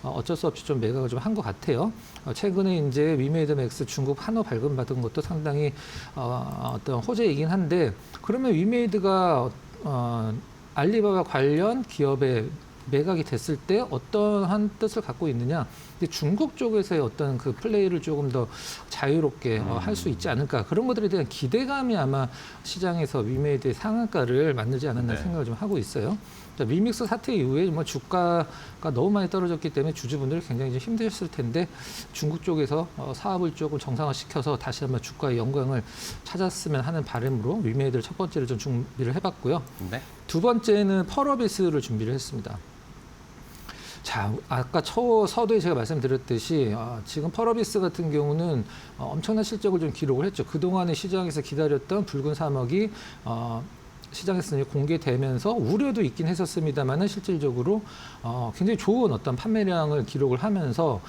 어쩔 수 없이 좀 매각을 좀 한 것 같아요. 최근에 이제 위메이드 맥스 중국 한호 발급 받은 것도 상당히 어떤 호재이긴 한데 그러면 위메이드가 알리바바 관련 기업에 매각이 됐을 때 어떠한 뜻을 갖고 있느냐. 중국 쪽에서의 어떤 그 플레이를 조금 더 자유롭게 할 수 있지 않을까. 그런 것들에 대한 기대감이 아마 시장에서 위메이드의 상한가를 만들지 않았나 네. 생각을 좀 하고 있어요. 위믹스 사태 이후에 뭐 주가가 너무 많이 떨어졌기 때문에 주주분들이 굉장히 좀 힘드셨을 텐데 중국 쪽에서 사업을 조금 정상화시켜서 다시 한번 주가의 영광을 찾았으면 하는 바람으로 위메이드를 첫 번째로 좀 준비를 해봤고요. 네. 두 번째는 펄어비스를 준비를 했습니다. 자, 아까 서두에 제가 말씀드렸듯이 지금 펄어비스 같은 경우는 엄청난 실적을 좀 기록을 했죠. 그동안에 시장에서 기다렸던 붉은 사막이 시장에서 공개되면서 우려도 있긴 했었습니다만은 실질적으로 굉장히 좋은 어떤 판매량을 기록을 하면서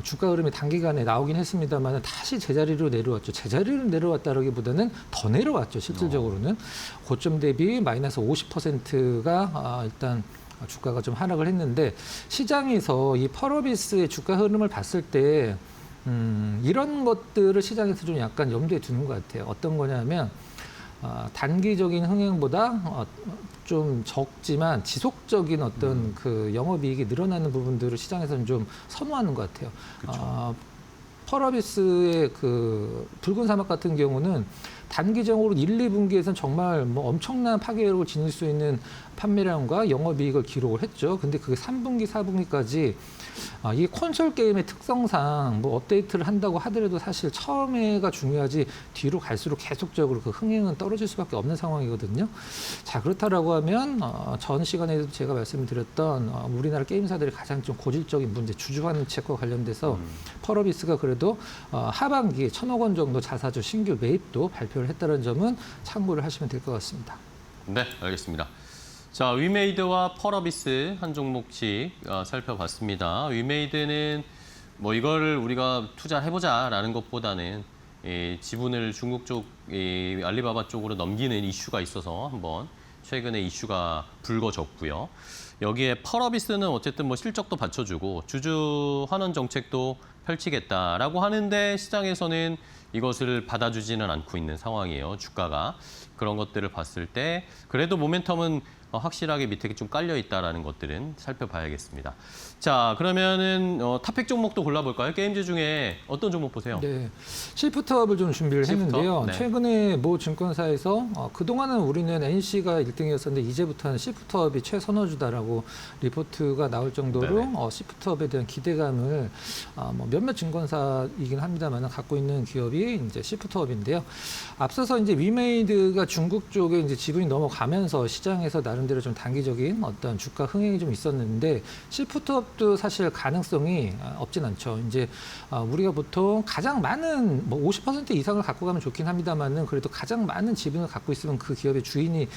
주가 흐름이 단기간에 나오긴 했습니다만 다시 제자리로 내려왔죠. 제자리로 내려왔다라기보다는 더 내려왔죠. 실질적으로는 고점 대비 마이너스 50%가 일단 주가가 좀 하락을 했는데 시장에서 이 펄어비스의 주가 흐름을 봤을 때 이런 것들을 시장에서 좀 약간 염두에 두는 것 같아요. 어떤 거냐면 단기적인 흥행보다 좀 적지만 지속적인 어떤 그 영업이익이 늘어나는 부분들을 시장에서는 좀 선호하는 것 같아요. 펄어비스의 그 붉은 사막 같은 경우는 단기적으로 1, 2분기에서는 정말 뭐 엄청난 파괴력을 지닐 수 있는 판매량과 영업이익을 기록을 했죠. 근데 그게 3분기, 4분기까지 이게 콘솔 게임의 특성상 뭐 업데이트를 한다고 하더라도 사실 처음에가 중요하지 뒤로 갈수록 계속적으로 그 흥행은 떨어질 수밖에 없는 상황이거든요. 자, 그렇다라고 하면 전 시간에도 제가 말씀드렸던 우리나라 게임사들이 가장 좀 고질적인 문제, 주주환 채권 관련돼서 펄어비스가 그래도 하반기에 1,000억 원 정도 자사주 신규 매입도 발표를 했다는 점은 참고를 하시면 될 것 같습니다. 네, 알겠습니다. 자, 위메이드와 펄어비스 한 종목씩 살펴봤습니다. 위메이드는 뭐 이거를 우리가 투자해보자라는 것보다는 지분을 중국 쪽, 알리바바 쪽으로 넘기는 이슈가 있어서 한번 최근에 이슈가 불거졌고요. 여기에 펄어비스는 어쨌든 뭐 실적도 받쳐주고 주주 환원 정책도 펼치겠다라고 하는데 시장에서는 이것을 받아주지는 않고 있는 상황이에요. 주가가. 그런 것들을 봤을 때 그래도 모멘텀은 확실하게 밑에 좀 깔려 있다라는 것들은 살펴봐야겠습니다. 자, 그러면은 탑픽 종목도 골라볼까요? 게임즈 중에 어떤 종목 보세요? 네, 시프트업을 좀 준비를 시프트업? 했는데요. 네. 최근에 모 증권사에서 그동안은 우리는 NC가 1등이었었는데 이제부터는 시프트업이 최선호주다라고 리포트가 나올 정도로 시프트업에 대한 기대감을 뭐 몇몇 증권사이긴 합니다만 갖고 있는 기업이 이제 시프트업인데요. 앞서서 이제 위메이드가 중국 쪽에 이제 지분이 넘어가면서 시장에서 나름대로 좀 단기적인 어떤 주가 흥행이 좀 있었는데 시프트업도 사실 가능성이 없진 않죠. 이제 우리가 보통 가장 많은 뭐 50% 이상을 갖고 가면 좋긴 합니다만은 그래도 가장 많은 지분을 갖고 있으면 그 기업의 주인이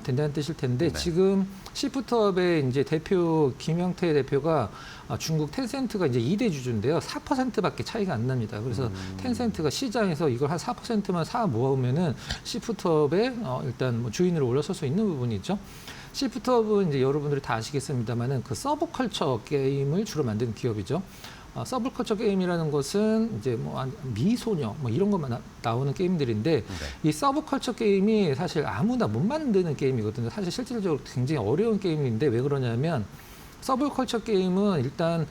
된다는 뜻일 텐데 지금 시프트업의 시프트업의 이제 대표 김영태 대표가 중국 텐센트가 이제 2대 주주인데요. 4%밖에 차이가 안 납니다. 그래서 텐센트가 시장에서 이걸 한 4%만 사 모으면은 시프트업의 일단 뭐 주인으로 올라설 수 있는 부분이 있죠. 시프트업은 이제 여러분들이 다 아시겠습니다만은 그 서브컬처 게임을 주로 만드는 기업이죠. 서브컬처 게임이라는 것은 이제 뭐 미소녀 뭐 이런 것만 나오는 게임들인데 이 서브컬처 게임이 사실 아무나 못 만드는 게임이거든요. 사실 실질적으로 굉장히 어려운 게임인데 왜 그러냐면 서브컬처 게임은 일단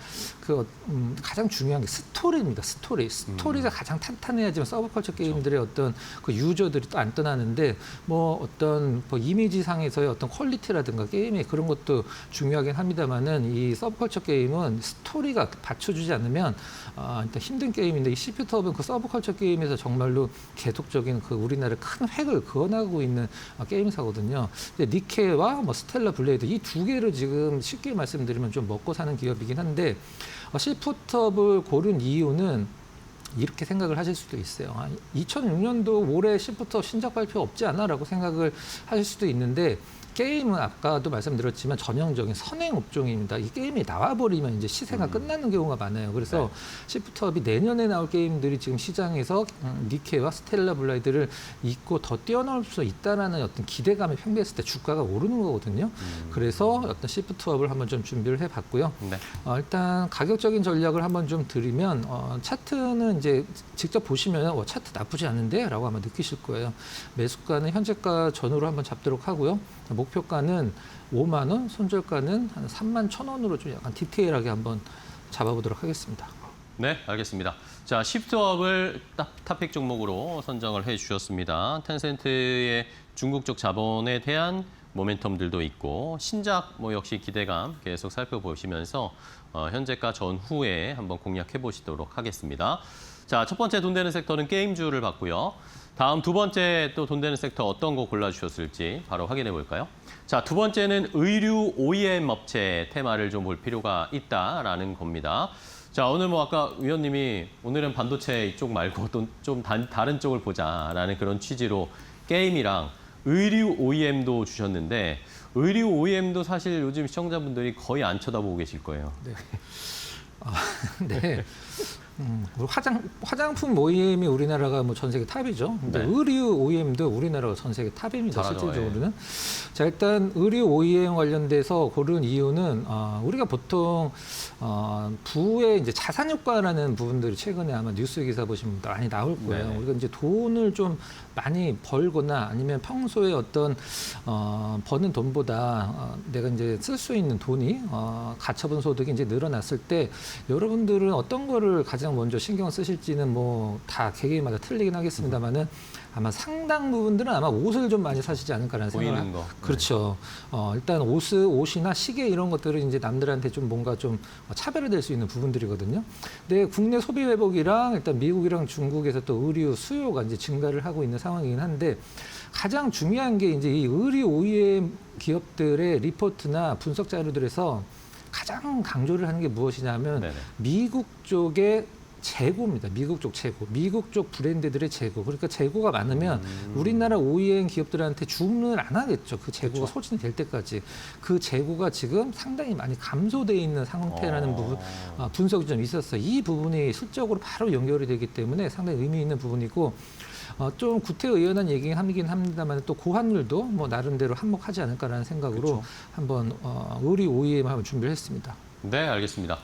가장 중요한 게 스토리입니다. 스토리가 가장 탄탄해야지만 서브컬처 게임들의 어떤 그 유저들이 또 안 떠나는데 뭐 어떤 뭐 이미지상에서의 어떤 퀄리티라든가 게임의 그런 것도 중요하긴 합니다만은 이 서브컬처 게임은 스토리가 받쳐주지 않으면 일단 힘든 게임인데 이 시프트업은 그 서브컬처 게임에서 정말로 계속적인 그 우리나라 큰 획을 그어나가고 있는 게임사거든요. 니케와 뭐 스텔라 블레이드 이 두 개를 지금 쉽게 말씀드리면 좀 먹고 사는 기업이긴 한데 시프트업을 고른 이유는 이렇게 생각을 하실 수도 있어요. 2006년도 올해 시프트업 신작 발표 없지 않아라고 생각을 하실 수도 있는데 게임은 아까도 말씀드렸지만 전형적인 선행 업종입니다. 이 게임이 나와버리면 이제 시세가 끝나는 경우가 많아요. 그래서 시프트업이 내년에 나올 게임들이 지금 시장에서 니케와 스텔라 블라이드를 잇고 더 뛰어넘을 수 있다라는 어떤 기대감이 팽배했을 때 주가가 오르는 거거든요. 그래서 어떤 시프트업을 한번 좀 준비를 해봤고요. 일단 가격적인 전략을 한번 좀 드리면 차트는 이제 직접 보시면 차트 나쁘지 않은데라고 아마 느끼실 거예요. 매수가는 현재가 전후로 한번 잡도록 하고요. 목표가는 5만 원, 손절가는 한 3만 1,000원으로 좀 약간 디테일하게 한번 잡아보도록 하겠습니다. 네, 알겠습니다. 자, 시프트업을 탑픽 종목으로 선정을 해주셨습니다. 텐센트의 중국 쪽 자본에 대한 모멘텀들도 있고 신작 뭐 역시 기대감 계속 살펴보시면서 현재가 전후에 한번 공략해 보시도록 하겠습니다. 자, 첫 번째 돈 되는 섹터는 게임주를 봤고요. 다음 두 번째 또 돈 되는 섹터 어떤 거 골라주셨을지 바로 확인해 볼까요? 자, 두 번째는 의류 OEM 업체 테마를 좀 볼 필요가 있다라는 겁니다. 자, 오늘 뭐 아까 위원님이 오늘은 반도체 이쪽 말고 또 좀 다른 쪽을 보자라는 그런 취지로 게임이랑 의류 OEM도 주셨는데 의류 OEM도 사실 요즘 시청자분들이 거의 안 쳐다보고 계실 거예요. 네. 네. 화장품 OEM이 우리나라가 뭐 전 세계 탑이죠. 근데 의류 OEM도 우리나라가 전 세계 탑입니다. 잘하죠, 실질적으로는. 자, 일단 의류 OEM 관련돼서 고른 이유는 우리가 보통 부의 이제 자산 효과라는 부분들이 최근에 아마 뉴스 기사 보시면 많이 나올 거예요. 네네. 우리가 이제 돈을 좀 많이 벌거나 아니면 평소에 어떤 버는 돈보다 내가 이제 쓸 수 있는 돈이 가처분 소득이 이제 늘어났을 때 여러분들은 어떤 거를 가장 먼저 신경 쓰실지는 뭐 다 개개인마다 틀리긴 하겠습니다만은 아마 상당 부분들은 아마 옷을 좀 많이 사시지 않을까라는 생각을 보이는 거. 그렇죠. 일단 옷이나 시계 이런 것들은 이제 남들한테 좀 뭔가 좀 차별화될 수 있는 부분들이거든요. 근데 국내 소비 회복이랑 일단 미국이랑 중국에서 또 의류 수요가 이제 증가를 하고 있는 상황이긴 한데 가장 중요한 게 이제 이 의류 OEM 기업들의 리포트나 분석 자료들에서 가장 강조를 하는 게 무엇이냐면 네네. 미국 쪽의 재고입니다. 미국 쪽 재고. 미국 쪽 브랜드들의 재고. 그러니까 재고가 많으면 우리나라 OEM 기업들한테 주문을 안 하겠죠. 그 재고가 그렇죠. 소진이 될 때까지. 그 재고가 지금 상당히 많이 감소돼 있는 상태라는 부분, 분석이 좀 있었어요. 이 부분이 실적으로 바로 연결이 되기 때문에 상당히 의미 있는 부분이고 좀 구태의연한 얘기긴 합니다만 또 고환율도 뭐 나름대로 한몫하지 않을까라는 생각으로 그렇죠. 한번 의류 OEM 한번 준비를 했습니다. 네, 알겠습니다.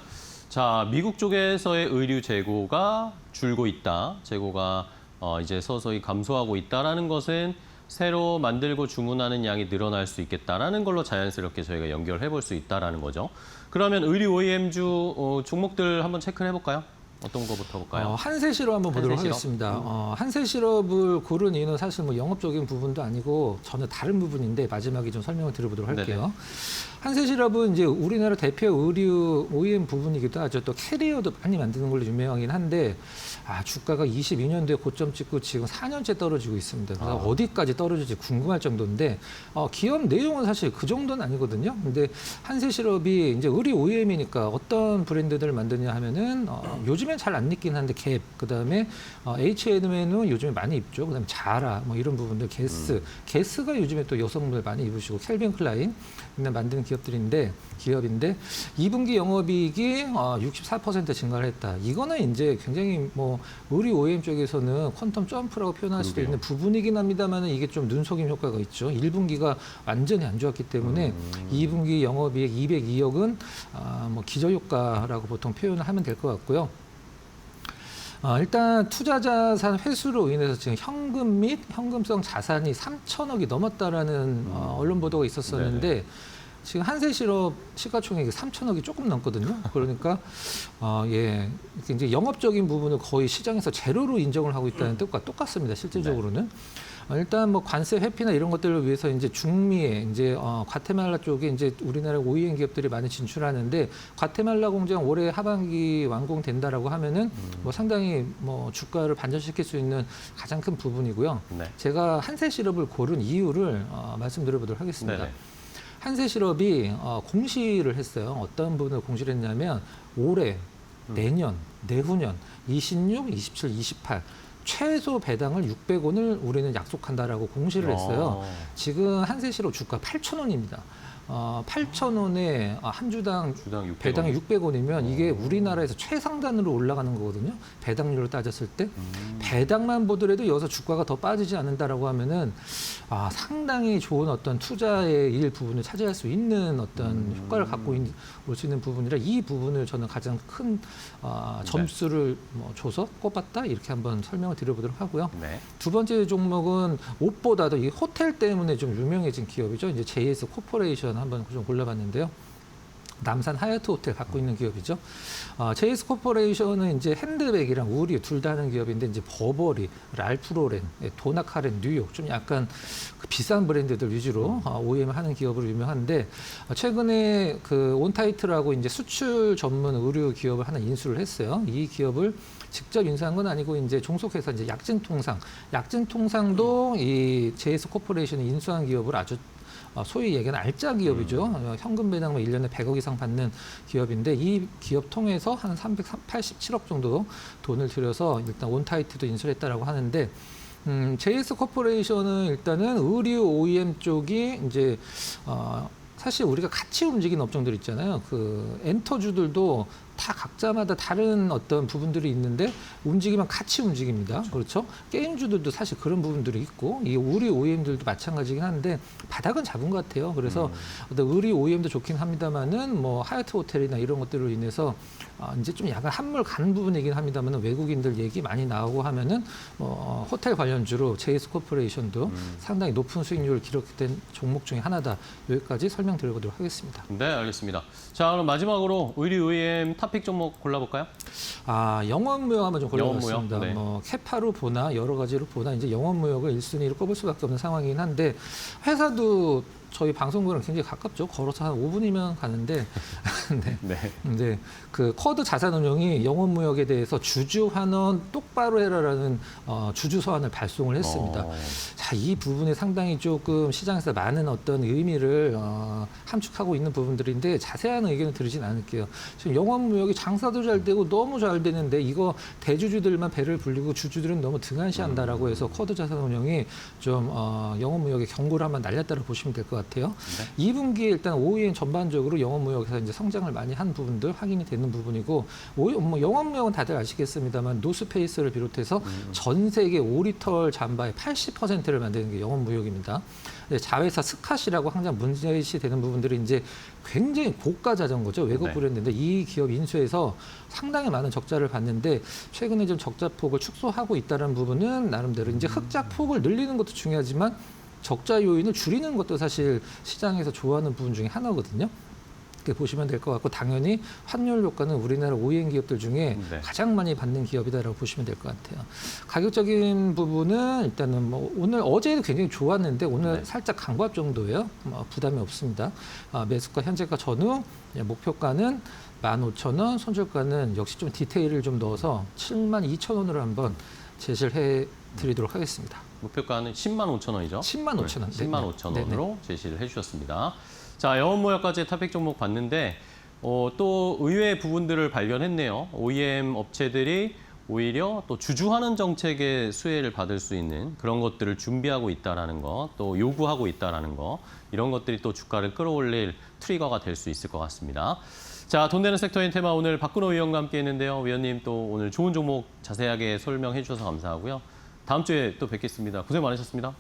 자, 미국 쪽에서의 의류 재고가 줄고 있다. 재고가 이제 서서히 감소하고 있다라는 것은 새로 만들고 주문하는 양이 늘어날 수 있겠다라는 걸로 자연스럽게 저희가 연결해 볼 수 있다라는 거죠. 그러면 의류 OEM주 종목들 한번 체크를 해볼까요? 어떤 거부터 볼까요? 한세실업 한번 보도록 한세실업? 하겠습니다. 한세실업을 고른 이유는 사실 뭐 영업적인 부분도 아니고 전혀 다른 부분인데 마지막에 좀 설명을 드려보도록 할게요. 네네. 한세실업은 이제 우리나라 대표 의류 OEM 부분이기도 하죠. 또 캐리어도 많이 만드는 걸로 유명하긴 한데 주가가 22년도에 고점 찍고 지금 4년째 떨어지고 있습니다. 그래서 어디까지 떨어질지 궁금할 정도인데 기업 내용은 사실 그 정도는 아니거든요. 근데 한세실업이 이제 의류 OEM이니까 어떤 브랜드들을 만드냐 하면은 요즘 요즘엔 잘 안 입긴 한데 갭, 그다음에 H&M은 요즘에 많이 입죠. 그다음에 자라 뭐 이런 부분들, 게스가 요즘에 또 여성분들 많이 입으시고 캘빈 클라인 만드는 기업인데 2분기 영업이익이 64% 증가를 했다. 이거는 이제 굉장히 뭐 의류 OEM 쪽에서는 퀀텀 점프라고 표현할 수도 있는 부분이긴 합니다만 이게 좀 눈속임 효과가 있죠. 1분기가 완전히 안 좋았기 때문에 2분기 영업이익 202억은 뭐 기저효과라고 보통 표현을 하면 될 것 같고요. 일단 투자자산 회수로 인해서 지금 현금 및 현금성 자산이 3천억이 넘었다라는 언론 보도가 있었었는데 네네. 지금 한세실업 시가총액이 3천억이 조금 넘거든요. 그러니까 예, 이제 영업적인 부분을 거의 시장에서 제로로 인정을 하고 있다는 뜻과 똑같습니다. 실질적으로는. 일단 뭐 관세 회피나 이런 것들을 위해서 이제 중미에 이제 과테말라 쪽에 이제 우리나라 OEM 기업들이 많이 진출하는데 과테말라 공장 올해 하반기 완공된다라고 하면은 뭐 상당히 뭐 주가를 반전시킬 수 있는 가장 큰 부분이고요. 네. 제가 한세실업을 고른 이유를 말씀드려보도록 하겠습니다. 네네. 한세실업이 공시를 했어요. 어떤 부분을 공시를 했냐면 올해, 내년, 내후년, 26, 27, 28 최소 배당을 600원을 우리는 약속한다라고 공시를 했어요. 지금 한세실업 주가 8,000원입니다. 8,000원에 한 주당 주당 600원. 배당이 600원이면 이게 우리나라에서 최상단으로 올라가는 거거든요. 배당률로 따졌을 때. 배당만 보더라도 여기서 주가가 더 빠지지 않는다라고 하면은 상당히 좋은 어떤 투자의 일부분을 차지할 수 있는 어떤 효과를 갖고 올 수 있는 부분이라 이 부분을 저는 가장 큰 점수를 뭐 줘서 꼽았다 이렇게 한번 설명을 드려보도록 하고요. 네. 두 번째 종목은 옷보다도 이 호텔 때문에 좀 유명해진 기업이죠. 이제 JS 코퍼레이션 한번 좀 골라봤는데요. 남산 하얏트 호텔 갖고 있는 기업이죠. JS 코퍼레이션은 이제 핸드백이랑 의류 둘 다 하는 기업인데 이제 버버리, 랄프로렌, 도나카렌, 뉴욕 좀 약간 그 비싼 브랜드들 위주로 OEM 하는 기업으로 유명한데 최근에 그 온타이트라고 이제 수출 전문 의류 기업을 하나 인수를 했어요. 이 기업을 직접 인수한 건 아니고 이제 종속해서 이제 약진통상도 이 JS 코퍼레이션이 인수한 기업을 아주 소위 얘기하는 알짜 기업이죠. 현금 배당만 1년에 100억 이상 받는 기업인데 이 기업 통해서 한 387억 정도 돈을 들여서 일단 온타이트도 인수를 했다라고 하는데 JS 코퍼레이션은 일단은 의류 OEM 쪽이 이제 사실 우리가 같이 움직이는 업종들 있잖아요. 그 엔터주들도 다 각자마다 다른 어떤 부분들이 있는데 움직이면 같이 움직입니다. 그렇죠? 게임주들도 사실 그런 부분들이 있고 이 의류 OEM들도 마찬가지긴 한데 바닥은 잡은 것 같아요. 그래서 어떤 의류 OEM도 좋긴 합니다만은 뭐 하얏트 호텔이나 이런 것들로 인해서 이제 좀 약간 한물 간 부분이긴 합니다만은 외국인들 얘기 많이 나오고 하면은 호텔 관련주로 JS 코퍼레이션도 상당히 높은 수익률을 기록된 종목 중에 하나다. 여기까지 설명드려보도록 하겠습니다. 네, 알겠습니다. 자, 그럼 마지막으로 의류 OEM 탑픽 종목 골라볼까요? 영업무역 한번 좀 골라봤습니다. 영업무역, 네. 뭐 캐파로 보나 여러 가지로 보나 이제 영업무역을 1순위로 꼽을 수밖에 없는 상황이긴 한데 회사도 저희 방송국이랑 굉장히 가깝죠. 걸어서 한 5분이면 가는데 네. 네. 근데 그 쿼드 자산운용이 영업무역에 대해서 주주 환원 똑바로 해라라는 주주 서한을 발송을 했습니다. 자, 이 부분에 상당히 조금 시장에서 많은 어떤 의미를 함축하고 있는 부분들인데 자세한 의견을 드리진 않을게요. 지금 영업무역이 장사도 잘 되고 너무 잘 되는데 이거 대주주들만 배를 불리고 주주들은 너무 등한시한다라고 해서 쿼드 자산운용이 좀 영업무역의 경고를 한번 날렸다고 보시면 될 것 같아요. 2분기에 일단 OEM 전반적으로 영업무역에서 이제 성장을 많이 한 부분들 확인이 되는 부분이고 뭐 영업무역은 다들 아시겠습니다만 노스페이스를 비롯해서 전 세계 오리털 잠바의 80%를 만드는 게 영업무역입니다. 자회사 스캇이라고 항상 문제시 되는 부분들이 이제 굉장히 고가 자전거죠. 외국 네. 브랜드인데 이 기업 인수해서 상당히 많은 적자를 봤는데 최근에 좀 적자 폭을 축소하고 있다는 부분은 나름대로 이제 흑자 폭을 늘리는 것도 중요하지만 적자 요인을 줄이는 것도 사실 시장에서 좋아하는 부분 중에 하나거든요. 이렇게 보시면 될 것 같고 당연히 환율 효과는 우리나라 OEM 기업들 중에 네. 가장 많이 받는 기업이다라고 보시면 될 것 같아요. 가격적인 부분은 일단은 뭐 오늘 어제도 굉장히 좋았는데 오늘 네. 살짝 강보합 정도예요. 부담이 없습니다. 매수가 현재가 전후 목표가는 15,000원, 손절가는 역시 좀 디테일을 좀 넣어서 72,000원으로 한번 제시를 해드리도록 하겠습니다. 목표가는 10만 5천 원이죠? 10만 5천 원. 10만 5천 원으로 제시를 해주셨습니다. 자, 영업무역까지 탑픽 종목 봤는데 또 의외의 부분들을 발견했네요. OEM 업체들이 오히려 또 주주환원 정책의 수혜를 받을 수 있는 그런 것들을 준비하고 있다는 거, 또 요구하고 있다는 거, 이런 것들이 또 주가를 끌어올릴 트리거가 될 수 있을 것 같습니다. 자, 돈 되는 섹터인 테마 오늘 박근호 위원과 함께 했는데요. 위원님 또 오늘 좋은 종목 자세하게 설명해 주셔서 감사하고요. 다음 주에 또 뵙겠습니다. 고생 많으셨습니다.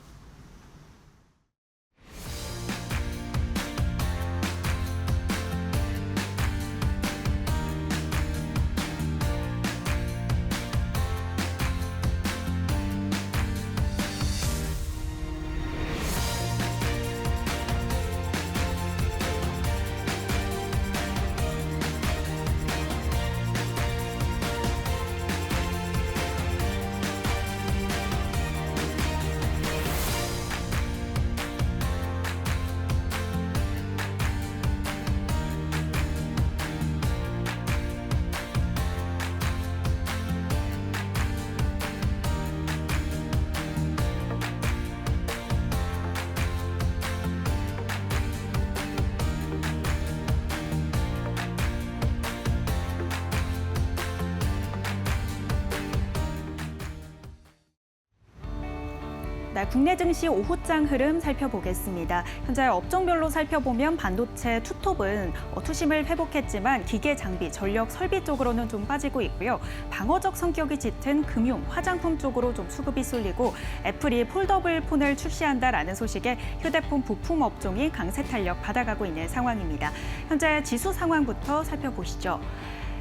네, 국내 증시 오후장 흐름 살펴보겠습니다. 현재 업종별로 살펴보면 반도체 투톱은 투심을 회복했지만 기계 장비, 전력 설비 쪽으로는 좀 빠지고 있고요. 방어적 성격이 짙은 금융, 화장품 쪽으로 좀 수급이 쏠리고 애플이 폴더블 폰을 출시한다라는 소식에 휴대폰 부품 업종이 강세 탄력 받아가고 있는 상황입니다. 현재 지수 상황부터 살펴보시죠.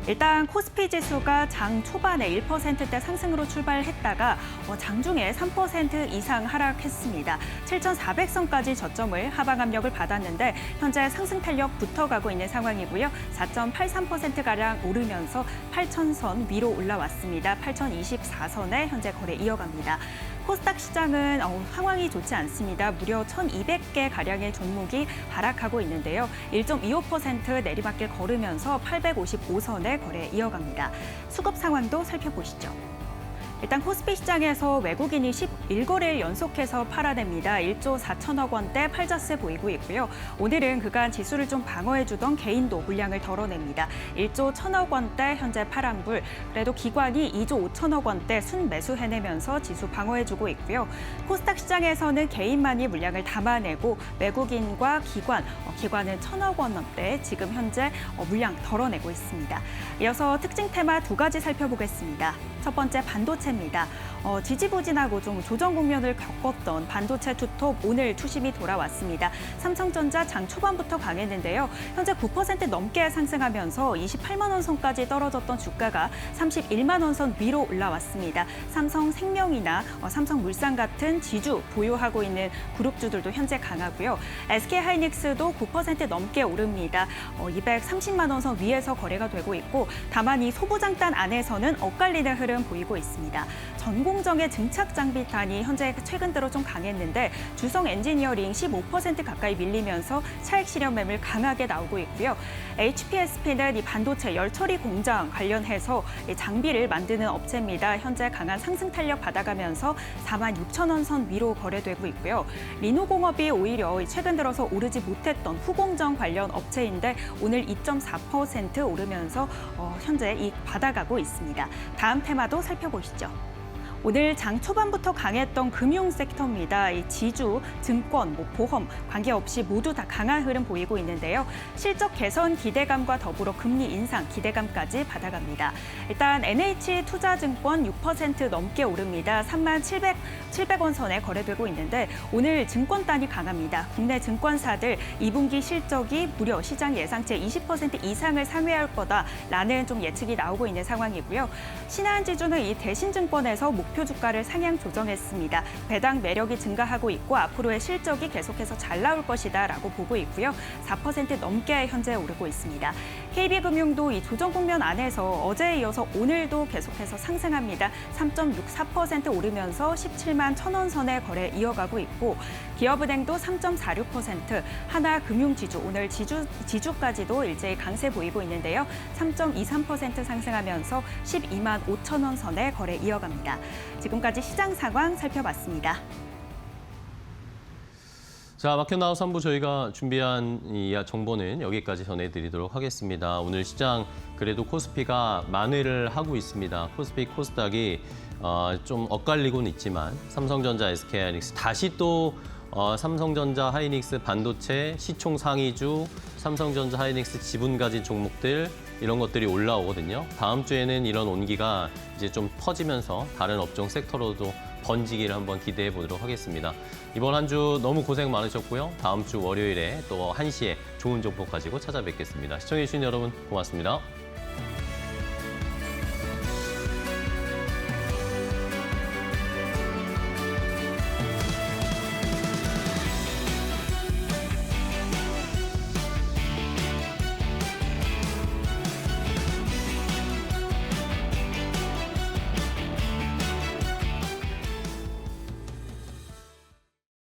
일단 코스피 지수가 장 초반에 1%대 상승으로 출발했다가 장중에 3% 이상 하락했습니다. 7,400선까지 저점을 하방 압력을 받았는데 현재 상승 탄력 붙어가고 있는 상황이고요. 4.83%가량 오르면서 8,000선 위로 올라왔습니다. 8,024선에 현재 거래 이어갑니다. 코스닥 시장은 상황이 좋지 않습니다. 무려 1,200개 가량의 종목이 하락하고 있는데요. 1.25% 내리막길 걸으면서 855선에 거래 이어갑니다. 수급 상황도 살펴보시죠. 일단 코스피 시장에서 외국인이 11거래일 연속해서 팔아냅니다. 1조 4천억 원대 팔자세 보이고 있고요. 오늘은 그간 지수를 좀 방어해주던 개인도 물량을 덜어냅니다. 1조 1천억 원대 현재 파란불, 그래도 기관이 2조 5천억 원대 순매수 해내면서 지수 방어해주고 있고요. 코스닥 시장에서는 개인만이 물량을 담아내고 외국인과 기관은 1천억 원대 지금 현재 물량 덜어내고 있습니다. 이어서 특징 테마 두 가지 살펴보겠습니다. 첫 번째 반도체입니다. 지지부진하고 좀 조정 국면을 겪었던 반도체 투톱 오늘 투심이 돌아왔습니다. 삼성전자 장 초반부터 강했는데요. 현재 9% 넘게 상승하면서 28만 원 선까지 떨어졌던 주가가 31만 원 선 위로 올라왔습니다. 삼성생명이나 삼성물산 같은 지주 보유하고 있는 그룹주들도 현재 강하고요. SK하이닉스도 9% 넘게 오릅니다. 230만 원 선 위에서 거래가 되고 있고 다만 이 소부장단 안에서는 엇갈리는 흐름 보이고 있습니다. 전공정의 증착장비탄이 현재 최근 들어 좀 강했는데 주성 엔지니어링 15% 가까이 밀리면서 차익 실현 매물 강하게 나오고 있고요. HPSP는 이 반도체 열처리 공장 관련해서 장비를 만드는 업체입니다. 현재 강한 상승 탄력 받아가면서 4만 6천 원 선 위로 거래되고 있고요. 리노공업이 오히려 최근 들어서 오르지 못했던 후공정 관련 업체인데 오늘 2.4% 오르면서 현재 이익 받아가고 있습니다. 다음 테마도 살펴보시죠. 오늘 장 초반부터 강했던 금융 섹터입니다. 이 지주, 증권, 보험 관계없이 모두 다 강한 흐름 보이고 있는데요. 실적 개선 기대감과 더불어 금리 인상 기대감까지 받아갑니다. 일단 NH투자증권 6% 넘게 오릅니다. 3만 700원 선에 거래되고 있는데 오늘 증권단이 강합니다. 국내 증권사들 2분기 실적이 무려 시장 예상치 20% 이상을 상회할 거다라는 좀 예측이 나오고 있는 상황이고요. 신한지주는 이 대신증권에서 목표 주가를 상향 조정했습니다. 배당 매력이 증가하고 있고 앞으로의 실적이 계속해서 잘 나올 것이다라고 보고 있고요. 4% 넘게 현재 오르고 있습니다. KB금융도 이 조정 국면 안에서 어제에 이어서 오늘도 계속해서 상승합니다. 3.64% 오르면서 17만 1,000원 선에 거래 이어가고 있고 기업은행도 3.46%, 하나금융지주 오늘 지주까지도 일제히 강세 보이고 있는데요. 3.23% 상승하면서 12만 5천 원 선에 거래 이어갑니다. 지금까지 시장 상황 살펴봤습니다. 자, 마켓나우 3부 저희가 준비한 이 정보는 여기까지 전해드리도록 하겠습니다. 오늘 시장 그래도 코스피가 만회를 하고 있습니다. 코스피, 코스닥이 좀 엇갈리고는 있지만 삼성전자, SK하이닉스 다시 또 삼성전자, 하이닉스, 반도체, 시총 상위주, 삼성전자, 하이닉스 지분 가진 종목들 이런 것들이 올라오거든요. 다음 주에는 이런 온기가 이제 좀 퍼지면서 다른 업종 섹터로도 번지기를 한번 기대해 보도록 하겠습니다. 이번 한 주 너무 고생 많으셨고요. 다음 주 월요일에 또 1시에 좋은 정보 가지고 찾아뵙겠습니다. 시청해 주신 여러분 고맙습니다.